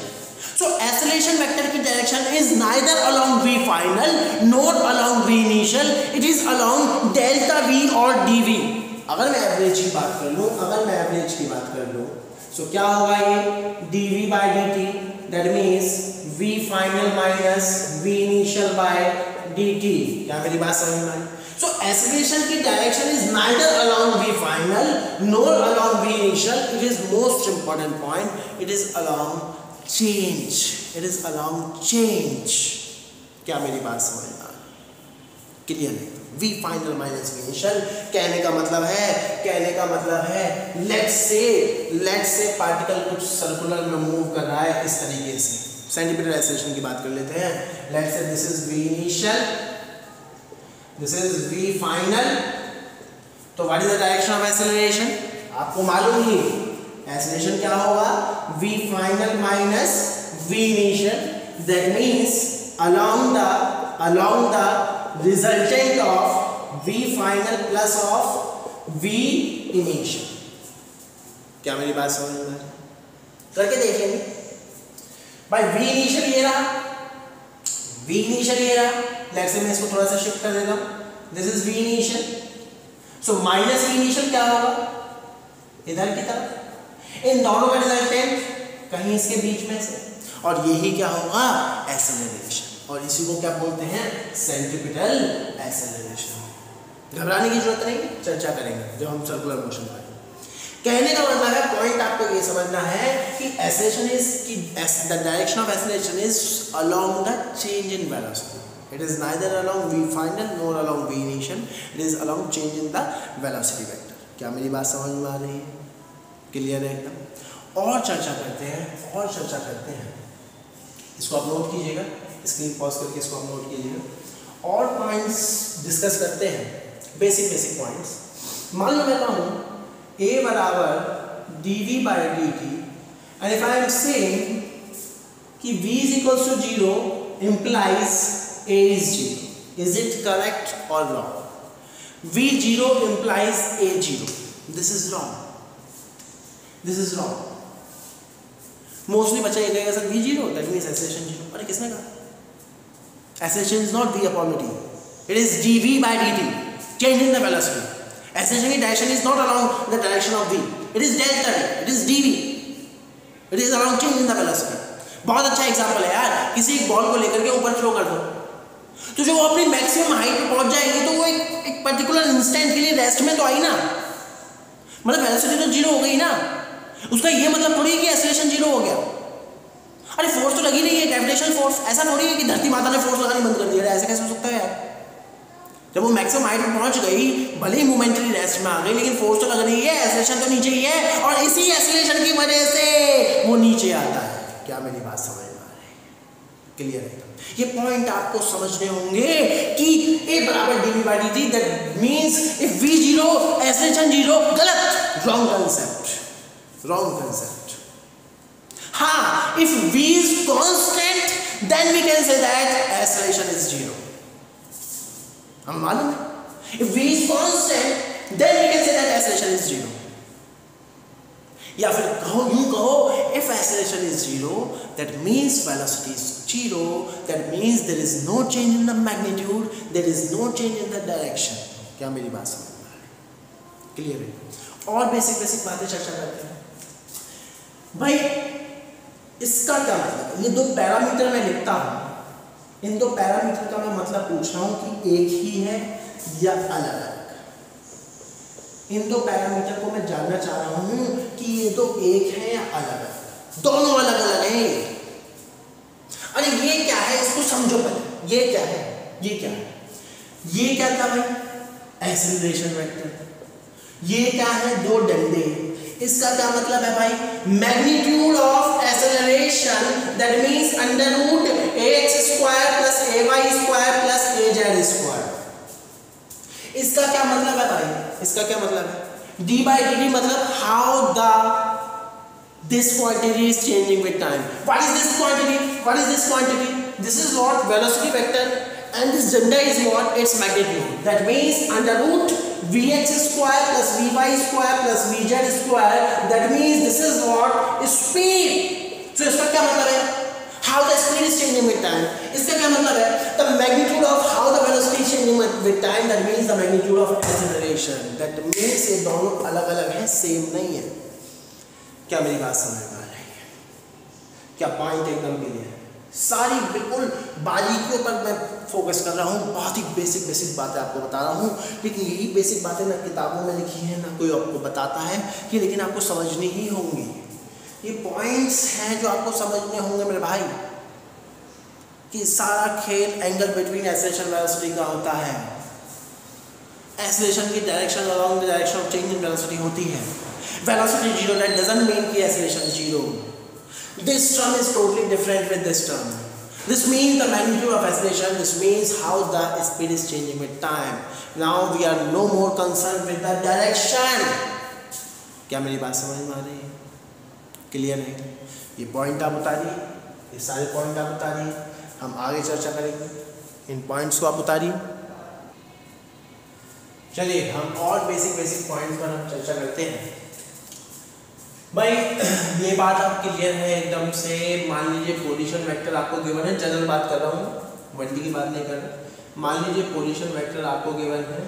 A: So acceleration vector की direction is neither along v final nor along v initial, it is along delta v और dv। अगर मैं average की बात कर लूँ, so क्या होगा ये dv/dt, that means v final minus v initial by dt। क्या मेरी बात समझ में आई? So acceleration की direction is neither along v final nor along v initial, it is most important point, it is along change, it is along change। क्या मेरी बात समझ में आ रही? क्लियर है? v final minus v initial कहने का मतलब है लेट्स से पार्टिकल कुछ सर्कुलर में मूव कर रहा है इस तरीके से। सेंटीमीटर एक्सेलरेशन की बात कर लेते हैं। Let's say this is v initial, this is v final, तो what is the direction of acceleration? आपको मालूम ही एक्सेलरेशन क्या होगा, v final minus v initial, that means along the resultant of v final plus of v initial। क्या मेरी बात समझ में आ रही है? करके देखेंगे भाई। v initial ये रहा, लेट्स से मैं इसको थोड़ा सा शिफ्ट कर देता हूँ, this is v initial, so minus v initial क्या होगा इधर की तरफ, इन दोनों का रिजल्टेंट कहीं इसके बीच में से, और यही क्या होगा एक्सेलरेशन, और इसी को क्या बोलते हैं सेंट्रीपिटल एक्सेलरेशन। घबराने की जरूरत नहीं, चर्चा करेंगे जब हम सर्कुलर मोशन करेंगे। कहने का मतलब है, पॉइंट आपको ये समझना है कि acceleration is the direction of acceleration is along the change in velocity, it is neither along v final nor along v initial, it is along change in the velocity vector. क्या मेरी बात समझ में आ रही है? क्लियर है एकदम? और चर्चा करते हैं, इसको आप नोट कीजिएगा, स्क्रीन पॉज करके इसको आप नोट कीजिएगा, और पॉइंट्स डिस्कस करते हैं। Basic points. मान लो मैं कहूँ a बराबर dv by dt and if I am saying कि v is equals to 0 implies a is 0. Is it correct or wrong? v 0 implies a 0. This is wrong. This is wrong. Mostly बच्चा ये कहेगा sir v 0 that means acceleration 0. अरे किसने कहा? Acceleration is not v upon dt. It is dv by dt. Change in the velocity. Acceleration की direction is not along the direction of v. It is delta v. It is dv. It is along change in the velocity. बहुत अच्छा example है यार, किसी एक ball को लेकर के ऊपर थ्रो कर दो तो जो वो अपनी मैक्सिमम हाइट पे पहुंच जाएगी तो वो एक पर्टिकुलर इंस्टेंट के लिए रेस्ट में तो आई ना, मतलब वेलोसिटी तो जीरो हो गई ना। उसका ये मतलब थोड़ी है कि एक्सेलरेशन जीरो हो गया। अरे फोर्स तो लगी नहीं है, ग्रेविटेशनल फोर्स। ऐसा थोड़ी है कि धरती माता ने फोर्स लगानी बंद कर दिया, ऐसे कैसे हो सकता है यार? जब वो मैक्सिमम हाइट पे पहुंच गई, भले ही मोमेंटरी रेस्ट में आ गई, लेकिन फोर्स तो लग रही है, एक्सेलरेशन तो नीचे ही है, और इसी एक्सेलरेशन की वजह से वो नीचे आता है। क्या मेरी बात समझ में आ रही है? क्लियर है? ये पॉइंट आपको समझने होंगे कि a बराबर dv by dt, that means if v 0 acceleration 0, गलत, रॉन्ग कंसेप्ट। हाँ, if v is constant then we can say that acceleration is 0. हमें मालूम है, if v is constant then we can say that acceleration is 0. या फिर यूं कहो, if acceleration is 0 that means velocity is 0, that means there is no change in the magnitude, there is no change in the direction. क्या मेरी बात समझ में आ रही है? क्लियर है? और बेसिक बातें चर्चा करते हैं भाई। इसका क्या मतलब? ये दो पैरामीटर मैं लिखता हूं, इन दो पैरामीटर का मैं मतलब पूछ रहा हूं कि एक ही है या अलग अलग। इन दो पैरामीटर को मैं जानना चाह रहा हूं कि ये दो एक है या अलग अलग। दोनों अलग अलग हैं। अरे ये क्या है, इसको समझो पहले। ये क्या है? ये क्या था भाई? Acceleration vector. ये क्या है? दो डंडे। इसका क्या मतलब है भाई? Magnitude of acceleration, that means under root ax square plus ay square plus az square. इसका क्या मतलब है भाई? इसका क्या मतलब है? d by dt मतलब how this quantity is changing with time. What is this quantity? This is what? Velocity vector, and this lambda is what? Its magnitude. That means under root vx square plus vy square plus vz square. That means this is what? Speed. So इसका क्या मतलब है? How the speed is changing with time. इसका क्या मतलब है? The magnitude of how the velocity is changing with time. That means the magnitude of acceleration. That means ये दोनों अलग अलग हैं, सेम नहीं है। क्या मेरी बात समझ में आ रही है? क्या पॉइंट एकदम क्लियर है? सारी बिल्कुल बारीकियों पर मैं फोकस कर रहा हूँ, बहुत ही बेसिक बातें आपको बता रहा हूँ। लेकिन यही बेसिक बातें ना किताबों में लिखी है, ना कोई आपको बताता है कि, लेकिन आपको समझनी ही होंगी। ये पॉइंट्स हैं जो आपको समझने होंगे मेरे भाई, कि सारा खेल एंगल बिटवीन एक्सेलरेशन वेलोसिटी का होता है। एक्सेलरेशन की direction along the direction of change in velocity होती है। वेलोसिटी 0 दैट डजंट मीन कि acceleration 0। This term is totally different with this term. This means the magnitude of acceleration. This means how the speed is changing with time. Now we are no more concerned with the direction. क्या मेरी बात समझ में आ रही है? Clear है? ये पॉइंट आप उतारिए, ये सारे पॉइंट आप उतारिए, हम आगे चर्चा करेंगे। इन पॉइंट्स को आप उतारिए। चलिए हम और बेसिक पॉइंट्स पर हम चर्चा करते हैं। भाई ये बात आप क्लियर है एकदम से। मान लीजिए पोजीशन वेक्टर आपको गिवन है, जनरल बात कर रहा हूँ, 1D की बात नहीं कर रहा। मान लीजिए पोजीशन वेक्टर आपको गिवन है,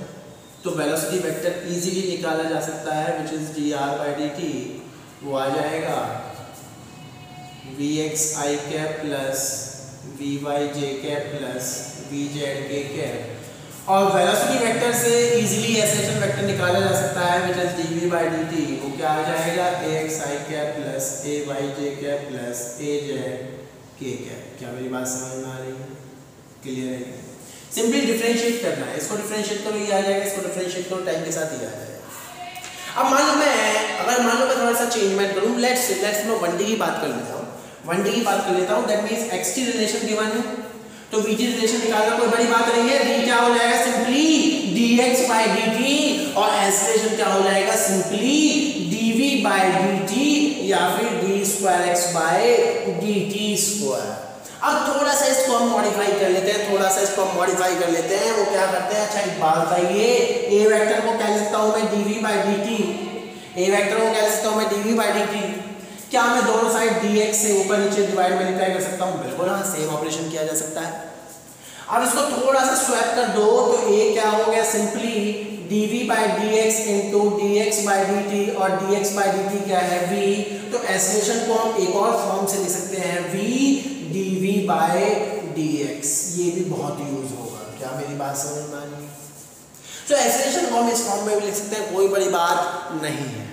A: तो वेलोसिटी वेक्टर इजीली निकाला जा सकता है, which is dr by dt। वो आ जाएगा vxi cap plus vyj cap plus vzk cap. और वेलोसिटी वेक्टर से इजीली एक्सेलरेशन वेक्टर निकाला जा सकता है, which is dv by dt। वो क्या आ जाएगा? axi cap plus ayj cap plus azk cap. क्या मेरी बात समझ में आ रही है? क्लियर है? सिंपली डिफरेंशिएट करना है। इसको डिफरेंशिएट करो, ये आ जाएगा। इसको डिफरेंशिएट करो, टाइम के साथ ही आ जाएगा। अब मान लो मैं थोड़ा सा चेंजमेंट करूँ, लेट्स मैं 1D की बात कर लेता हूँ। That means xt relation given है, तो vt रिलेशन निकालना कोई बड़ी बात नहीं है। v क्या हो जाएगा? सिंपली dx by dt और एक्सेलरेशन क्या हो जाएगा सिंपली dv by dt या फिर d square x by dt square। अब थोड़ा सा इसको हम मॉडिफाई कर लेते हैं, वो क्या करते हैं, अच्छा एक बात बताइए, a वेक्टर को क्या लिखता हूं मैं dv by dt, dv by dt, क्या मैं दोनों साइड dx से ऊपर नीचे डिवाइड मल्टीप्लाई कर सकता हूं? बिल्कुल हाँ, सेम ऑपरेशन किया जा सकता है। अब इसको थोड़ा सा स्वैप कर दो तो a क्या हो गया simply dv by dx into dx by dt और dx by dt क्या है v, तो एक्सेलरेशन को हम एक और फॉर्म से लिख सकते हैं v dv by dx, ये भी बहुत यूज होगा। क्या मेरी बात समझ में आ रही है? तो एक्सेलरेशन को हम इस फॉर्म में भी लिख सकते हैं, कोई बड़ी बात नहीं है,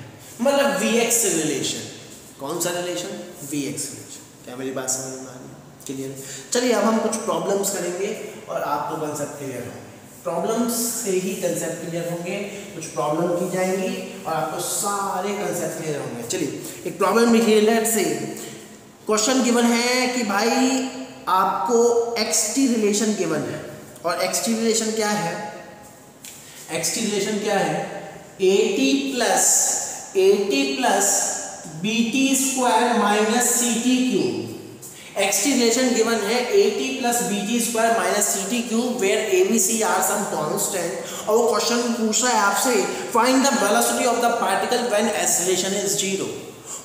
A: मतलब vx से रिलेशन, कौन सा रिलेशन, vx रिलेशन। क्या मेरी बात समझ में आ रही है? क्लियर? चलिए अब हम कुछ प्रॉब्लम्स करेंगे और आपको कंसेप्ट क्लियर होंगे, प्रॉब्लम्स से ही कंसेप्ट क्लियर होंगे, कुछ प्रॉब्लम की जाएंगी और आपको सारे कंसेप्ट क्लियर होंगे। चलिए एक प्रॉब्लम लिखिए, लेट्स से क्वेश्चन गिवन है कि भाई आपको xt रिलेशन गिवन है और xt रिलेशन क्या है, at plus bt square minus ct cube. xt relation given है at plus bt square minus ct cube where abc are some constant, और वो क्वेश्चन पूछ रहा है आपसे find the velocity of the particle when acceleration is 0।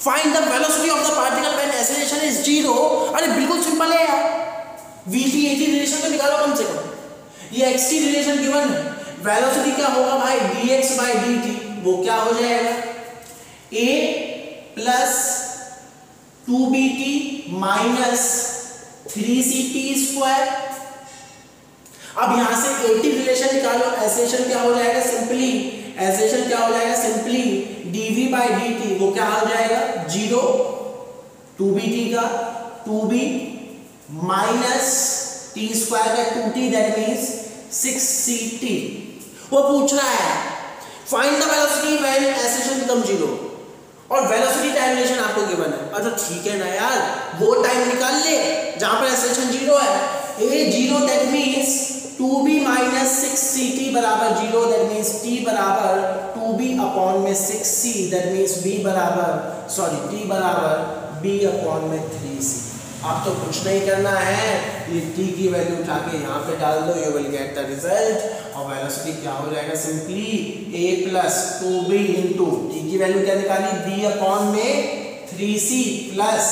A: Find the velocity of the particle when acceleration is 0। अरे बिल्कुल simple है यार, vt at रिलेशन तो निकालो कम से कम। ये xt रिलेशन गिवन है, वेलोसिटी क्या होगा भाई dx by dt, वो क्या हो जाएगा a plus 2bt minus 3ct square. अब यहां से at रिलेशन निकालो, एक्सेलरेशन क्या हो जाएगा सिंपली dv by dt, वो क्या हो जाएगा 0, 2bt का 2b माइनस t स्क्वायर का 2t दैट मींस 6ct। वो पूछ रहा है find the velocity when acceleration become 0 और वेलोसिटी टाइम रिलेशन आपको गिवन है। अच्छा ठीक है ना यार, वो टाइम निकाल ले जहां पर एक्सेलरेशन 0 है, a 0 that means 2b minus 6ct बराबर 0, दैट मींस t बराबर 2b अपॉन में 6c, दैट मींस t बराबर b अपॉन में 3c। अब तो कुछ नहीं करना है, ये t की वैल्यू उठा के यहाँ पे डाल दो, you will get the result. और वेलोसिटी क्या हो जाएगा simply a plus 2b into t की वैल्यू क्या निकाली b अपॉन में 3c plus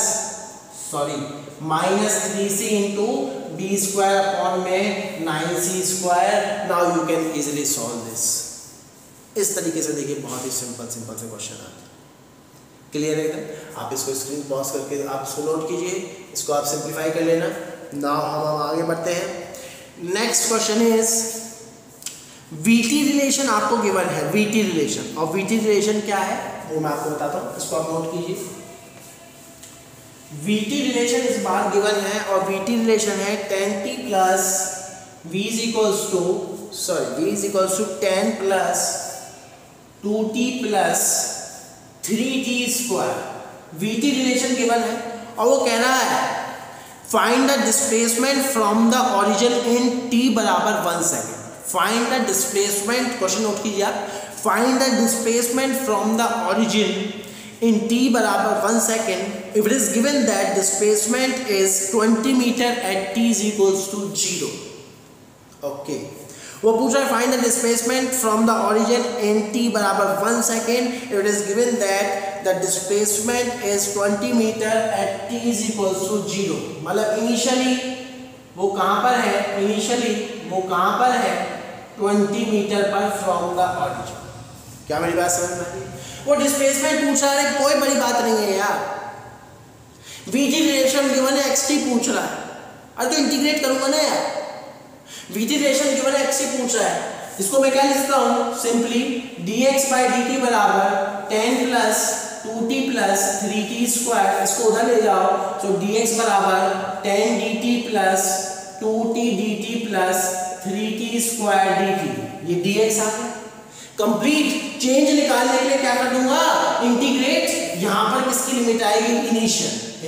A: minus 3c into b square upon में 9c square. Now you can easily solve this. इस तरीके से देखिए, बहुत ही सिंपल से क्वेश्चन आता है। क्लियर है एकदम? आप इसको स्क्रीन पॉज करके आप इसको नोट कीजिए, इसको आप सिंप्लीफाई कर लेना। नाउ हम आगे बढ़ते हैं। Next question is VT relation आपको गिवन है, VT रिलेशन, और VT रिलेशन क्या है वो मैं आपको बताता हूँ, इसको आप नोट कीजिए। VT रिलेशन इस बार गिवन है और VT रिलेशन है tan t plus v is equals to 10 plus 2t plus 3t square. VT relation given है और वो कह रहा है find the displacement from the origin in t बराबर 1 सेकेंड। Find the displacement, question note कीजिए आप, find the displacement from the origin in t बराबर 1 सेकेंड if it is given that displacement is 20 meter at t is equals to 0। Okay, वो पूछ रहा है find the displacement from the origin in t बराबर 1 सेकेंड if it is given that the displacement is 20 meter at t is equals to 0। मतलब initially वो कहाँ पर है 20 मीटर पर फ्रॉम द ओरिजिन। क्या मेरी बात समझ में आ रही है? वो डिस्प्लेसमेंट पूछ रहा है, कोई बड़ी बात नहीं है यार। VT रिलेशन गिवन है, xt पूछ रहा है, अरे तो इंटीग्रेट करूंगा ना यार। VT रिलेशन गिवन है, xt पूछ रहा है, इसको मैं क्या लिखता हूँ सिंपली dx by dt बराबर 10 plus 2t plus 3t square. इसको उधर ले जाओ, तो dx बराबर 10 dt plus 2t dt plus 3t square dt। ये dx आ गया। कंप्लीट चेंज निकालने के लिए क्या कर दूंगा, इंटीग्रेट। यहां पर किसकी लिमिट आएगी,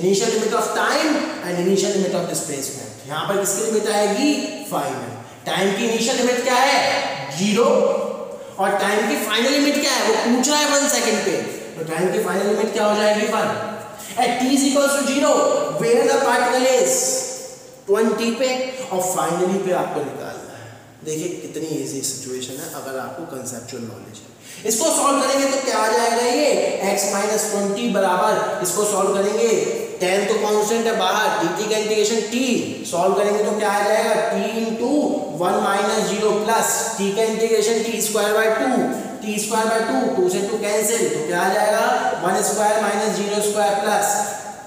A: initial limit of time and initial limit of displacement. यहां पर किसकी लिमिट आएगी, फाइनल टाइम की इनिशियल लिमिट क्या है 0 और टाइम की फाइनल लिमिट क्या है, वो पूछ रहा है 1 सेकंड पे, तो टाइम की फाइनल लिमिट क्या हो जाएगी 1 at t is equal to 0 where the particle is 20 पे और फाइनली पे आपको निकालना है। देखिए कितनी इजी सिचुएशन है अगर आपको कंसेप्चुअल नॉलेज है। इसको सॉल्व करेंगे तो क्या आ जाएगा, ये x माइनस 20 बराबर, इसको सॉल्व करेंगे 10 तो कांस्टेंट है बाहर, dt का इंटीग्रेशन t सॉल्व करेंगे तो क्या आ जाएगा t into 1 minus 0 plus t का integration t square by 2, t square by 2 से 2 कैंसिल तो क्या आ जाएगा 1 square minus 0 square plus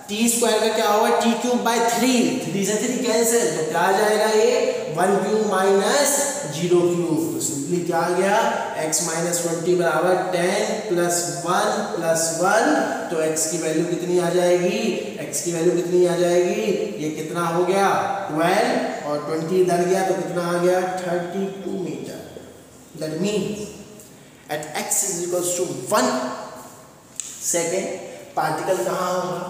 A: t square का क्या होगा t क्यूब बाय 3, 3 से 3 कैंसिल तो क्या आ जाएगा ये 1 क्यूब माइनस 0 क्यूब। तो सिंपली क्या आ गया x माइनस 20 बराबर 10 प्लस 1 तो x की वैल्यू कितनी आ जाएगी, x की वैल्यू कितनी आ जाएगी, ये कितना हो गया 12 और 20 इधर गया तो कितना आ गया 32 metre. That means at x is equals to 1 second particle कहाँ होगा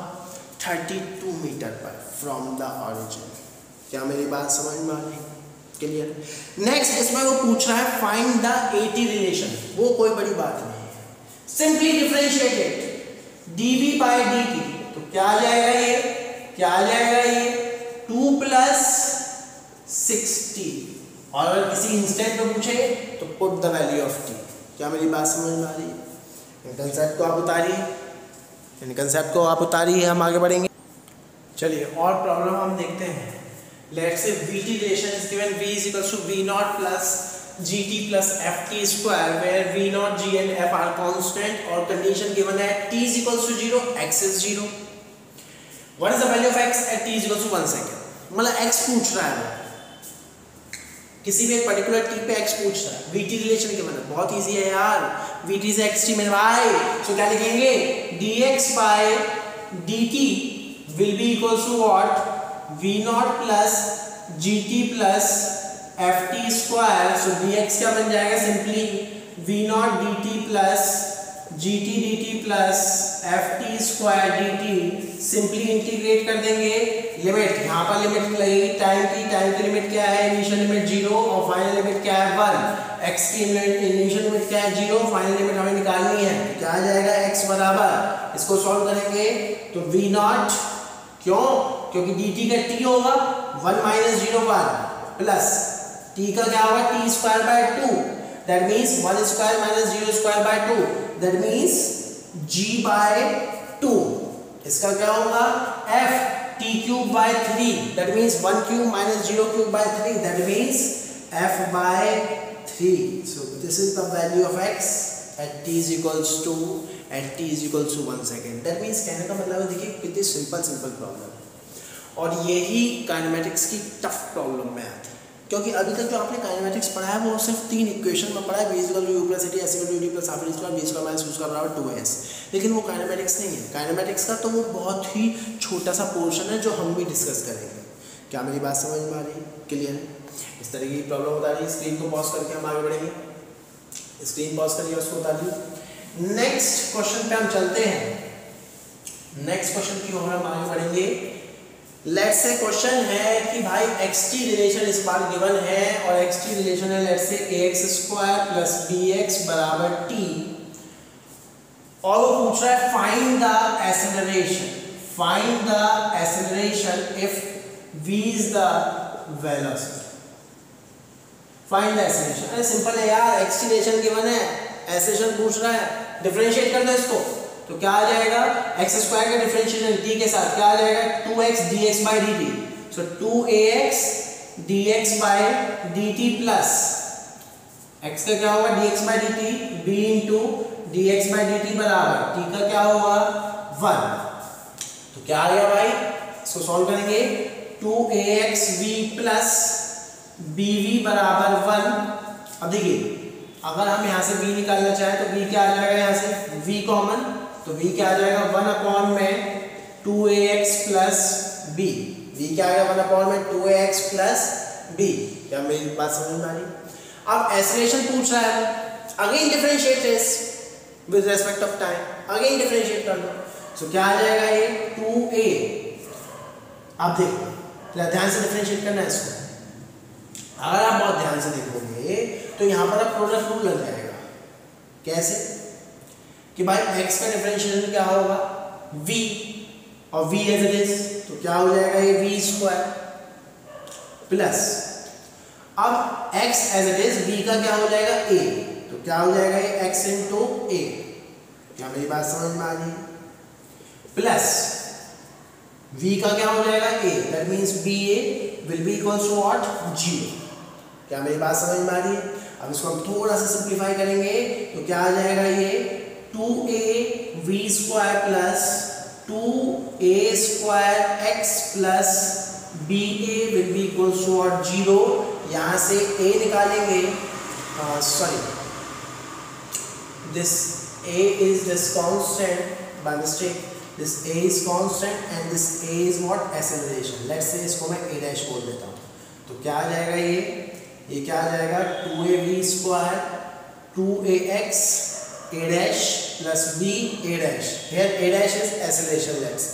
A: 32 मीटर पर फ्रॉम द ऑरिजिन। क्या मेरी बात समझ में आ रही, क्लियर। नेक्स्ट इसमें वो पूछ रहा है फाइंड द AT रिलेशन, वो कोई बड़ी बात नहीं है, simply differentiate it dv by dt तो क्या आ जाएगा ये, क्या आ जाएगा ये 2 प्लस 60 और अगर किसी इंस्टेंट में पूछे तो put the value of t। क्या मेरी बात समझ में आ रही है, कंसेप्ट को आप उतारिए, कंसेप्ट को आप उतारिए, हम आगे बढ़ेंगे। चलिए और प्रॉब्लम हम देखते हैं। Let's say VT relation is given V is equals to V not plus GT plus FT square where V not G and F are constant और कंडीशन गिवन है T is equals to 0 x is 0। What is the value of x at T is equals to 1 second, मतलब x पूछ रहा है, किसी भी एक particular t पे x पूछ रहा है। VT रिलेशन गिवन है, बहुत इजी है यार, VT इज xt मेरे भाई, सो क्या लिखेंगे dx by dt will be equals to what v naught plus gt plus ft square। so dx क्या बन जाएगा simply v naught dt plus gt dt plus ft square dt, simply integrate कर देंगे, limit यहाँ पर limit लगेगी time की limit क्या है, इनिशियल लिमिट 0 और फाइनल लिमिट क्या है 1, x की इनिशियल लिमिट क्या है 0, फाइनल लिमिट हमें निकालनी है, क्या आ जाएगा x बराबर, इसको सॉल्व करेंगे तो v naught, क्यों, क्योंकि dt का t होगा 1 माइनस 0 1 प्लस t का क्या होगा t square by 2, that means 1 square minus 0 square by 2, that means g by 2, इसका क्या होगा f t cube by 3, that means 1 cube minus 0 cube by 3, that means f by 3। so this is the value of x at t is equals to 1 second. That means कहने का मतलब है, देखिए कितनी simple problem और यही kinematics की tough problem में आती है, क्योंकि अभी तक जो आपने काइनेमेटिक्स पढ़ा है वो सिर्फ 3 इक्वेशन में पढ़ा है, v equal to u plus t, s equal to d plus half d square, v square minus u square बराबर 2s, लेकिन वो काइनेमेटिक्स नहीं है। काइनेमेटिक्स का तो वो बहुत ही छोटा सा पोर्शन है जो हम भी डिस्कस करेंगे। क्या मेरी बात समझ में आ रही है, क्लियर है। इस तरह की प्रॉब्लम बता रही है, स्क्रीन को पॉज करके हम आगे बढ़ेंगे, स्क्रीन पॉज करिए, उसको बता दीजिए। नेक्स्ट क्वेश्चन पे हम चलते हैं, नेक्स्ट क्वेश्चन की ओर हम आगे बढ़ेंगे। लेट्स से क्वेश्चन है कि भाई xt रिलेशन इस बार गिवन है और xt रिलेशन है लेट्स से ax स्क्वायर प्लस bx बराबर t और वो पूछ रहा है find the acceleration if v is the velocity. Find the acceleration, अरे सिंपल है यार, xt रिलेशन गिवन है, एक्सेलरेशन पूछ रहा है, डिफरेंशिएट कर दो इसको तो क्या आ जाएगा x स्क्वायर का डिफरेंशिएशन t के साथ क्या आ जाएगा 2x dx by dt, so 2ax dx by dt plus x का क्या होगा dx by dt b into dx by dt बराबर t का क्या होगा 1, तो क्या आ गया भाई, इसको सॉल्व करेंगे 2axv प्लस bv बराबर 1। अब देखिए अगर हम यहाँ से v निकालना चाहें तो v क्या आ जाएगा, यहाँ से v कॉमन, तो v क्या आ जाएगा 1 अपॉन में 2ax प्लस b, v क्या आएगा 1 अपॉन में 2ax प्लस b। क्या मेरी बात समझ में आ रही। अब एक्सेलरेशन पूछ रहा है, again differentiate this with respect of time, again differentiate कर दो, सो क्या आ जाएगा ये 2a। अब देखो ध्यान से डिफरेंशिएट करना है इसको, अगर आप बहुत ध्यान से देखोगे तो यहाँ पर अब प्रोडक्ट रूल लग जाएगा। कैसे कि भाई x का डिफरेंशिएशन क्या होगा v और v एज इट इज, तो क्या हो जाएगा ये v स्क्वायर प्लस अब x as it is v का क्या हो जाएगा a, तो क्या हो जाएगा ये x इंटू a। क्या मेरी बात समझ में आ रही है? प्लस v का क्या हो जाएगा a, दैट मींस ba will be equals to what 0। क्या मेरी बात समझ में आ रही है? अब इसको हम थोड़ा सा सिंप्लीफाई करेंगे तो क्या आ जाएगा ये 2a v square plus 2a square x plus ba will be equals to what 0। यहाँ से a निकालेंगे, sorry this a is this constant by mistake, this a is constant and this a is what acceleration, let's say इसको मैं a dash बोल देता हूँ। तो क्या आ जाएगा ये क्या आ जाएगा 2ab square 2ax a dash plus b a dash, here a dash is acceleration, let's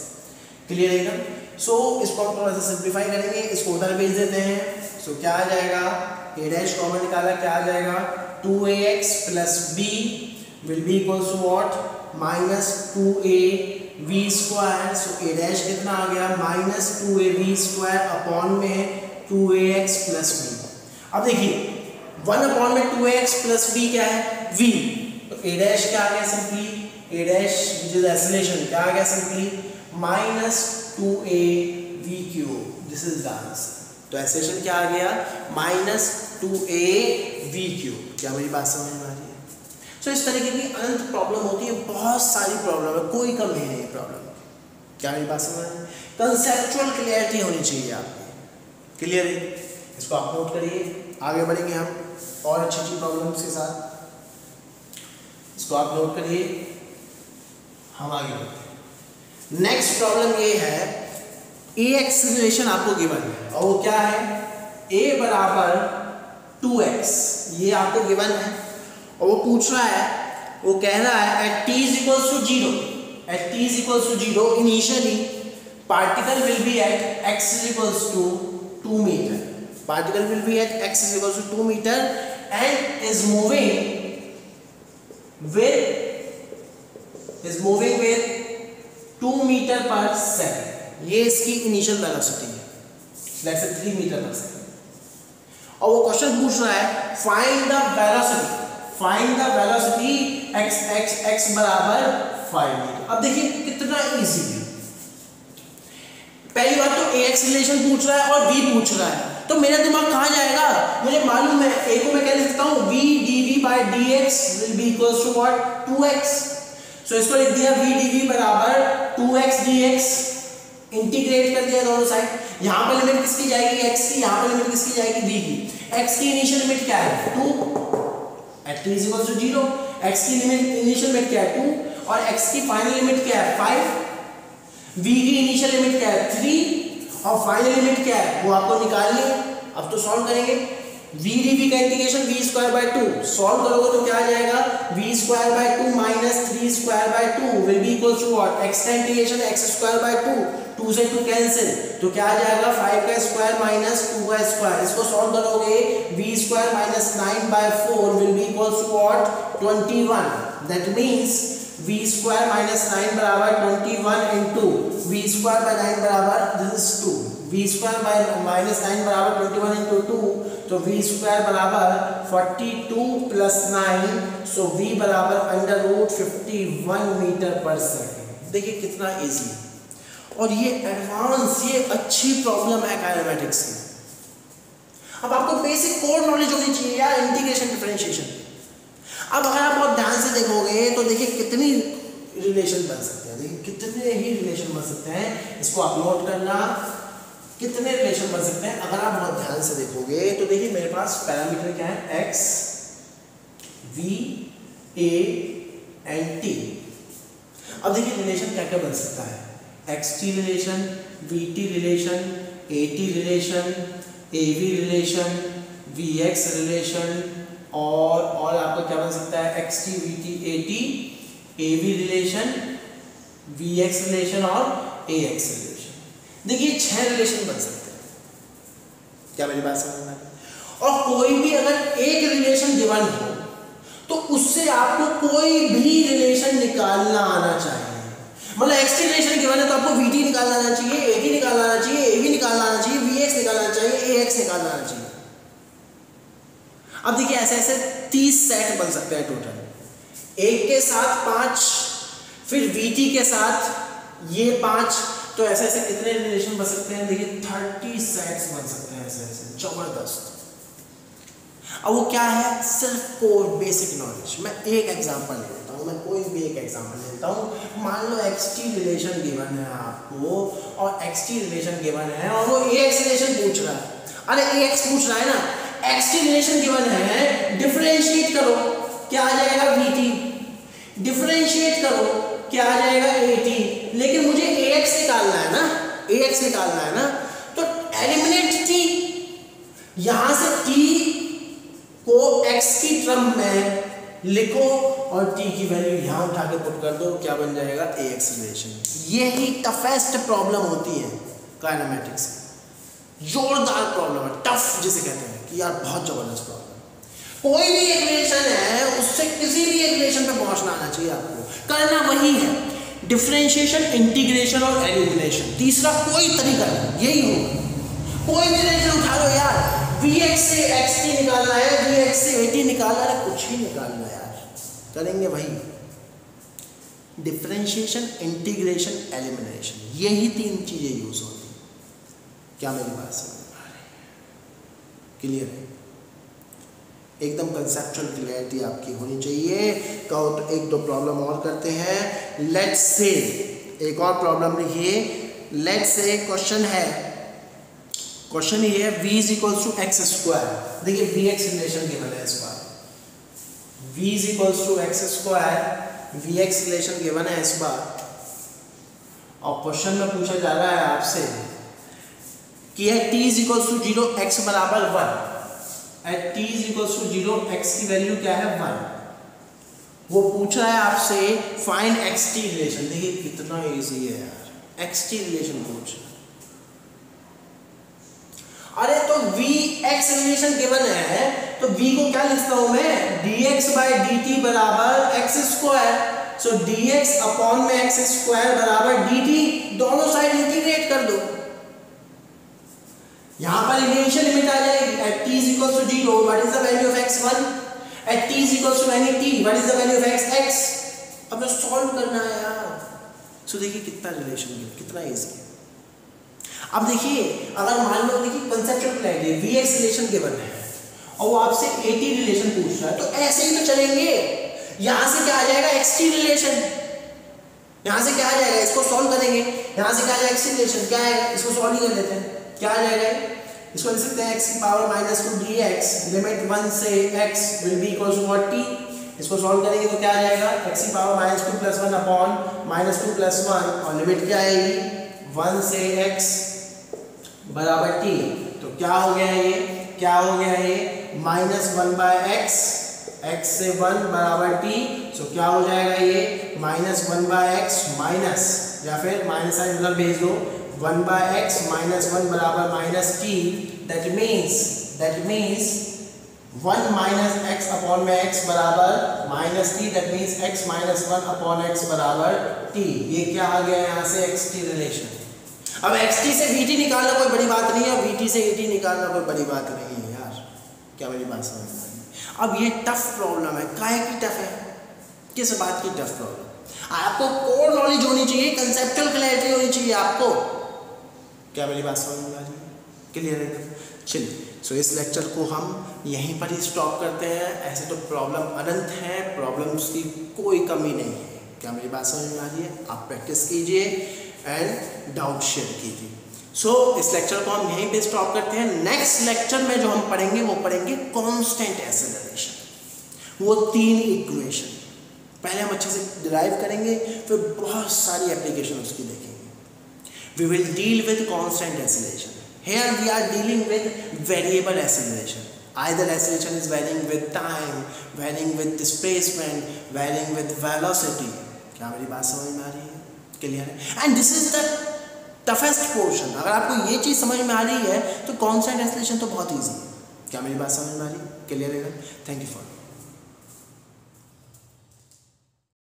A: clear है ना। सो इसको हम थोड़ा सा सिंप्लीफाई करेंगे, इसको उधर भेज देते हैं। सो क्या आ जाएगा a डैश कॉमन निकाला, क्या आ जाएगा 2ax plus b will be equals to what minus 2a v square। so a dash कितना आ गया minus 2a v square upon में 2ax plus b। अब देखिए 1 अपॉन में 2ax plus b क्या है v, तो a dash क्या आ गया simply a dash which is acceleration क्या आ गया simply minus 2a v cube, this is the answer। तो acceleration क्या आ गया minus 2a v cube। क्या मेरी बात समझ में आ रही है? सो इस तरीके की अनंत प्रॉब्लम होती है, बहुत सारी प्रॉब्लम है, कोई कमी नहीं है प्रॉब्लम। क्या मेरी बात समझ में? कंसेप्चुअल क्लियरिटी होनी चाहिए आपकी, क्लियर है? इसको आप नोट करिए, आगे बढ़ेंगे हम और अच्छी अच्छी प्रॉब्लम्स के साथ। इसको आप नोट करिए, हम आगे बढ़ते हैं। नेक्स्ट प्रॉब्लम ये है ए एक्सेलरेशन आपको गिवन है और वो क्या है a बराबर 2x, ये आपको गिवन है और वो पूछ रहा है, वो कह रहा है at t is equals to 0, at t is equals to 0 initially particle will be at x is equals to 2 metre, particle will be at x is equals to 2 metre and is moving with 2 metre per second. ये इसकी initial velocity है, let's से 3 metre per second. और वो question पूछ रहा है find the velocity, find the velocity x बराबर 5 मीटर। अब देखिए कितना इजी है। पहली बात तो a एक्सेलरेशन पूछ रहा है और v पूछ रहा है, तो मेरा दिमाग कहाँ जाएगा? मुझे मालूम है a को मैं क्या लिख सकता हूँ v dv by dx will be equals to what 2x। सो इसको लिख दिया v dv बराबर 2x dx, इंटीग्रेट कर दिया दोनों साइड। यहाँ पर लिमिट किसकी जाएगी x की, यहाँ पर लिमिट किसकी जाएगी v की। x की इनिशियल लिमिट क्या है 2 at t is equals to 0, x की लिमिट इनिशियल लिमिट क्या है 2 और x की फाइनल लिमिट क्या है 5, v की इनिशियल लिमिट क्या है 3 और फाइनल लिमिट क्या है वो आपको निकालनी है। अब तो सॉल्व करेंगे, v dv का integration v square by 2 solve करोगे तो क्या आ जाएगा v square by 2 minus 3 square by 2 will be equals to what x का इंटीग्रेशन x स्क्वायर बाय 2 से 2 कैंसिल, तो क्या आ जाएगा 5 का स्क्वायर माइनस 2 का स्क्वायर। इसको सॉल्व करोगे v square minus 9 by 4 will be equals to what 21। That means v square minus 9 बराबर 21 इनटू v स्क्वायर बाय 9 बराबर this is 2, v square by minus 9 बराबर 21 इनटू 2, तो v स्क्वायर बराबर 42 plus 9, सो v बराबर under root 51 metre per second. देखिए कितना easy है और ये एडवांस, ये अच्छी प्रॉब्लम है काइनेमेटिक्स की। अब आपको बेसिक कोर नॉलेज होनी चाहिए यार इंटीग्रेशन डिफरेंशिएशन। अब अगर आप बहुत ध्यान से देखोगे तो देखिए कितनी रिलेशन बन सकते हैं, देखिए कितने ही रिलेशन बन सकते हैं। इसको आप नोट करना, कितने रिलेशन बन सकते हैं अगर आप बहुत ध्यान से देखोगे तो देखिए मेरे पास पैरामीटर क्या है x, v, a and t। अब देखिए रिलेशन क्या क्या बन सकता है, xt relation, vt relation, at relation, av relation, vx relation और आपका क्या बन सकता है xt, vt, at, av relation, vx relation और ax रिलेशन। देखिए 6 रिलेशन बन सकते हैं। क्या मेरी बात समझ में आ रही है? और कोई भी अगर एक रिलेशन गिवन हो तो उससे आपको कोई भी रिलेशन निकालना आना चाहिए। मतलब एक्स रिलेशन गिवन है तो आपको वी टी निकालना आना चाहिए, ए टी निकालना आना चाहिए, ए बी निकालना आना चाहिए, वी एक्स निकालना चाहिए, ए एक्स निकालना आना चाहिए। अब देखिए ऐसे ऐसे 30 सेट बन सकते हैं टोटल, एक के साथ 5, फिर वी टी के साथ ये 5, तो ऐसे ऐसे कितने रिलेशन बन सकते हैं? देखिए 30 सेट्स बन सकते हैं ऐसे ऐसे, जबरदस्त। अब वो क्या है? सिर्फ कोर बेसिक नॉलेज। मैं एक एग्जांपल ले लेता हूँ, मैं कोई भी एक एग्जांपल लेता हूँ। मान लो एक्स टी रिलेशन गिवन है आपको, और एक्स टी रिलेशन गिवन है और वो ए एक्स रिलेशन पूछ रहा है। अरे ए एक्स पूछ रहा है ना, एक्स टी रिलेशन गिवन है, डिफरेंशिएट करो, क्या आ जाएगा? We T. डिफरेंशिएट करो, क्या आ जाएगा? A T. लेकिन मुझे ए एक्स निकालना है ना, ए एक्स निकालना है ना, तो एलिमिनेट टी। यहां से टी को x की टर्म में लिखो और t की वैल्यू यहां उठा के पुट कर दो, क्या बन जाएगा? ax relation. यही टफेस्ट प्रॉब्लम होती है काइनेमेटिक्स की, जोरदार प्रॉब्लम है, टफ जिसे कहते हैं कि यार बहुत जबरदस्त प्रॉब्लम। कोई भी एक रिलेशन है, उससे किसी भी एक रिलेशन पे पहुंचना आना चाहिए आपको, करना वही है डिफरेंशिएशन, इंटीग्रेशन और एलिमिनेशन। तीसरा कोई तरीका नहीं, यही होगा। कोई भी रिलेशन उठा लो यार, Vx से xt निकालना है, Vx से at निकालना है, कुछ ही निकालना है यार, करेंगे वही डिफरेंशिएशन, इंटीग्रेशन, एलिमिनेशन। यही 3 चीजें यूज होती हैं। क्या मेरी बात समझ आ रही है? क्लियर है? एकदम कंसेप्चुअल क्लियरिटी आपकी होनी चाहिए। कहो तो 1-2 प्रॉब्लम और करते हैं। लेट्स से एक और प्रॉब्लम लिखिए। लेट्स से क्वेश्चन है, क्वेश्चन ये है v is equals to x square. देखिए वी एक्स रिलेशन गिवन है इस बार, v is equals to x square, v x relation given है इस बार। और क्वेश्चन में पूछा जा रहा है आपसे कि at t is equals to 0 x बराबर 1, at t is equals to 0 x की वैल्यू क्या है? 1। वो पूछ रहा है आपसे फाइंड xt रिलेशन। देखिए कितना इजी है यार, xt रिलेशन पूछ रहा है। अरे तो Vx रिलेशन गिवन है तो V को क्या लिखता हूं मैं? dx बाई dt बराबर x square. So dx upon में एक्स स्क्वायर बराबर dt, दोनों साइड इंटीग्रेट कर दो। यहां पर इनिशियल लिमिट आ जाएगी at t is equal to 0, what is the value of x 1, at t is equal to any t, what is the value of x x। अब solve करना है यार। सो देखिए कितना रिलेशन गिवन, कितना इजी है। अब देखिए अगर मान लो, देखिए conceptual clarity, Vx relation given है और वो आपसे at रिलेशन पूछ रहा है, तो ऐसे ही तो चलेंगे। यहां से क्या आ जाएगा? xt relation. यहां से क्या आ जाएगा? इसको सॉल्व करेंगे। यहां से क्या आ जाएगा? xt relation. क्या है? इसको सॉल्व ही कर लेते हैं। क्या आ जाएगा? इसको लिख सकते हैं x की पावर -2 dx, लिमिट 1 से x will be equal to what? t। इसको सॉल्व करेंगे तो क्या आ जाएगा? x की पावर -2 + 1 अपॉन -2 + 1, और लिमिट क्या आएगी? 1 से x बराबर t। तो क्या हो गया ये? क्या हो गया ये? -1/x, x से 1 बराबर t। सो क्या हो जाएगा ये? -1/x माइनस, या फिर माइनस साइन उधर भेज दो, 1/x -1 बराबर -t। That means 1 - x upon में x बराबर -t। That means x -1 upon x बराबर t। ये क्या आ गया यहाँ से? xt relation. अब xt से vt निकालना कोई बड़ी बात नहीं है, vt से at निकालना कोई बड़ी बात नहीं है यार। क्या मेरी बात समझ में आई? अब ये टफ प्रॉब्लम है। काहे की टफ है? किस बात की टफ प्रॉब्लम? आपको कोर नॉलेज होनी चाहिए, कंसेप्चुअल क्लैरिटी होनी चाहिए आपको। क्या मेरी बात समझ में आ रही है? क्लियर है? चलिए, सो इस लेक्चर को हम यहीं पर ही स्टॉप करते हैं। ऐसे तो प्रॉब्लम अनंत है, प्रॉब्लम्स की कोई कमी नहीं है। क्या मेरी बात समझ में आ रही है? आप प्रैक्टिस कीजिए एंड डाउट शेयर कीजिए। सो इस लेक्चर को हम यहीं पे स्टॉप करते हैं। नेक्स्ट लेक्चर में जो हम पढ़ेंगे वो पढ़ेंगे कांस्टेंट एक्सेलरेशन, वो 3 इक्वेशन। पहले हम अच्छे से डिराइव करेंगे, फिर बहुत सारी एप्लीकेशन उसकी देखेंगे। We will deal with constant acceleration. Here we are dealing with variable acceleration. Either acceleration is varying with time, varying with displacement, varying with velocity. क्या मेरी बात समझ में आ रही है? क्लियर है? And this is the toughest portion. अगर आपको ये चीज़ समझ में आ रही है तो कांस्टेंट एक्सेलरेशन तो बहुत ईजी है। क्या मेरी बात समझ में आ रही? क्लियर है? Thank you for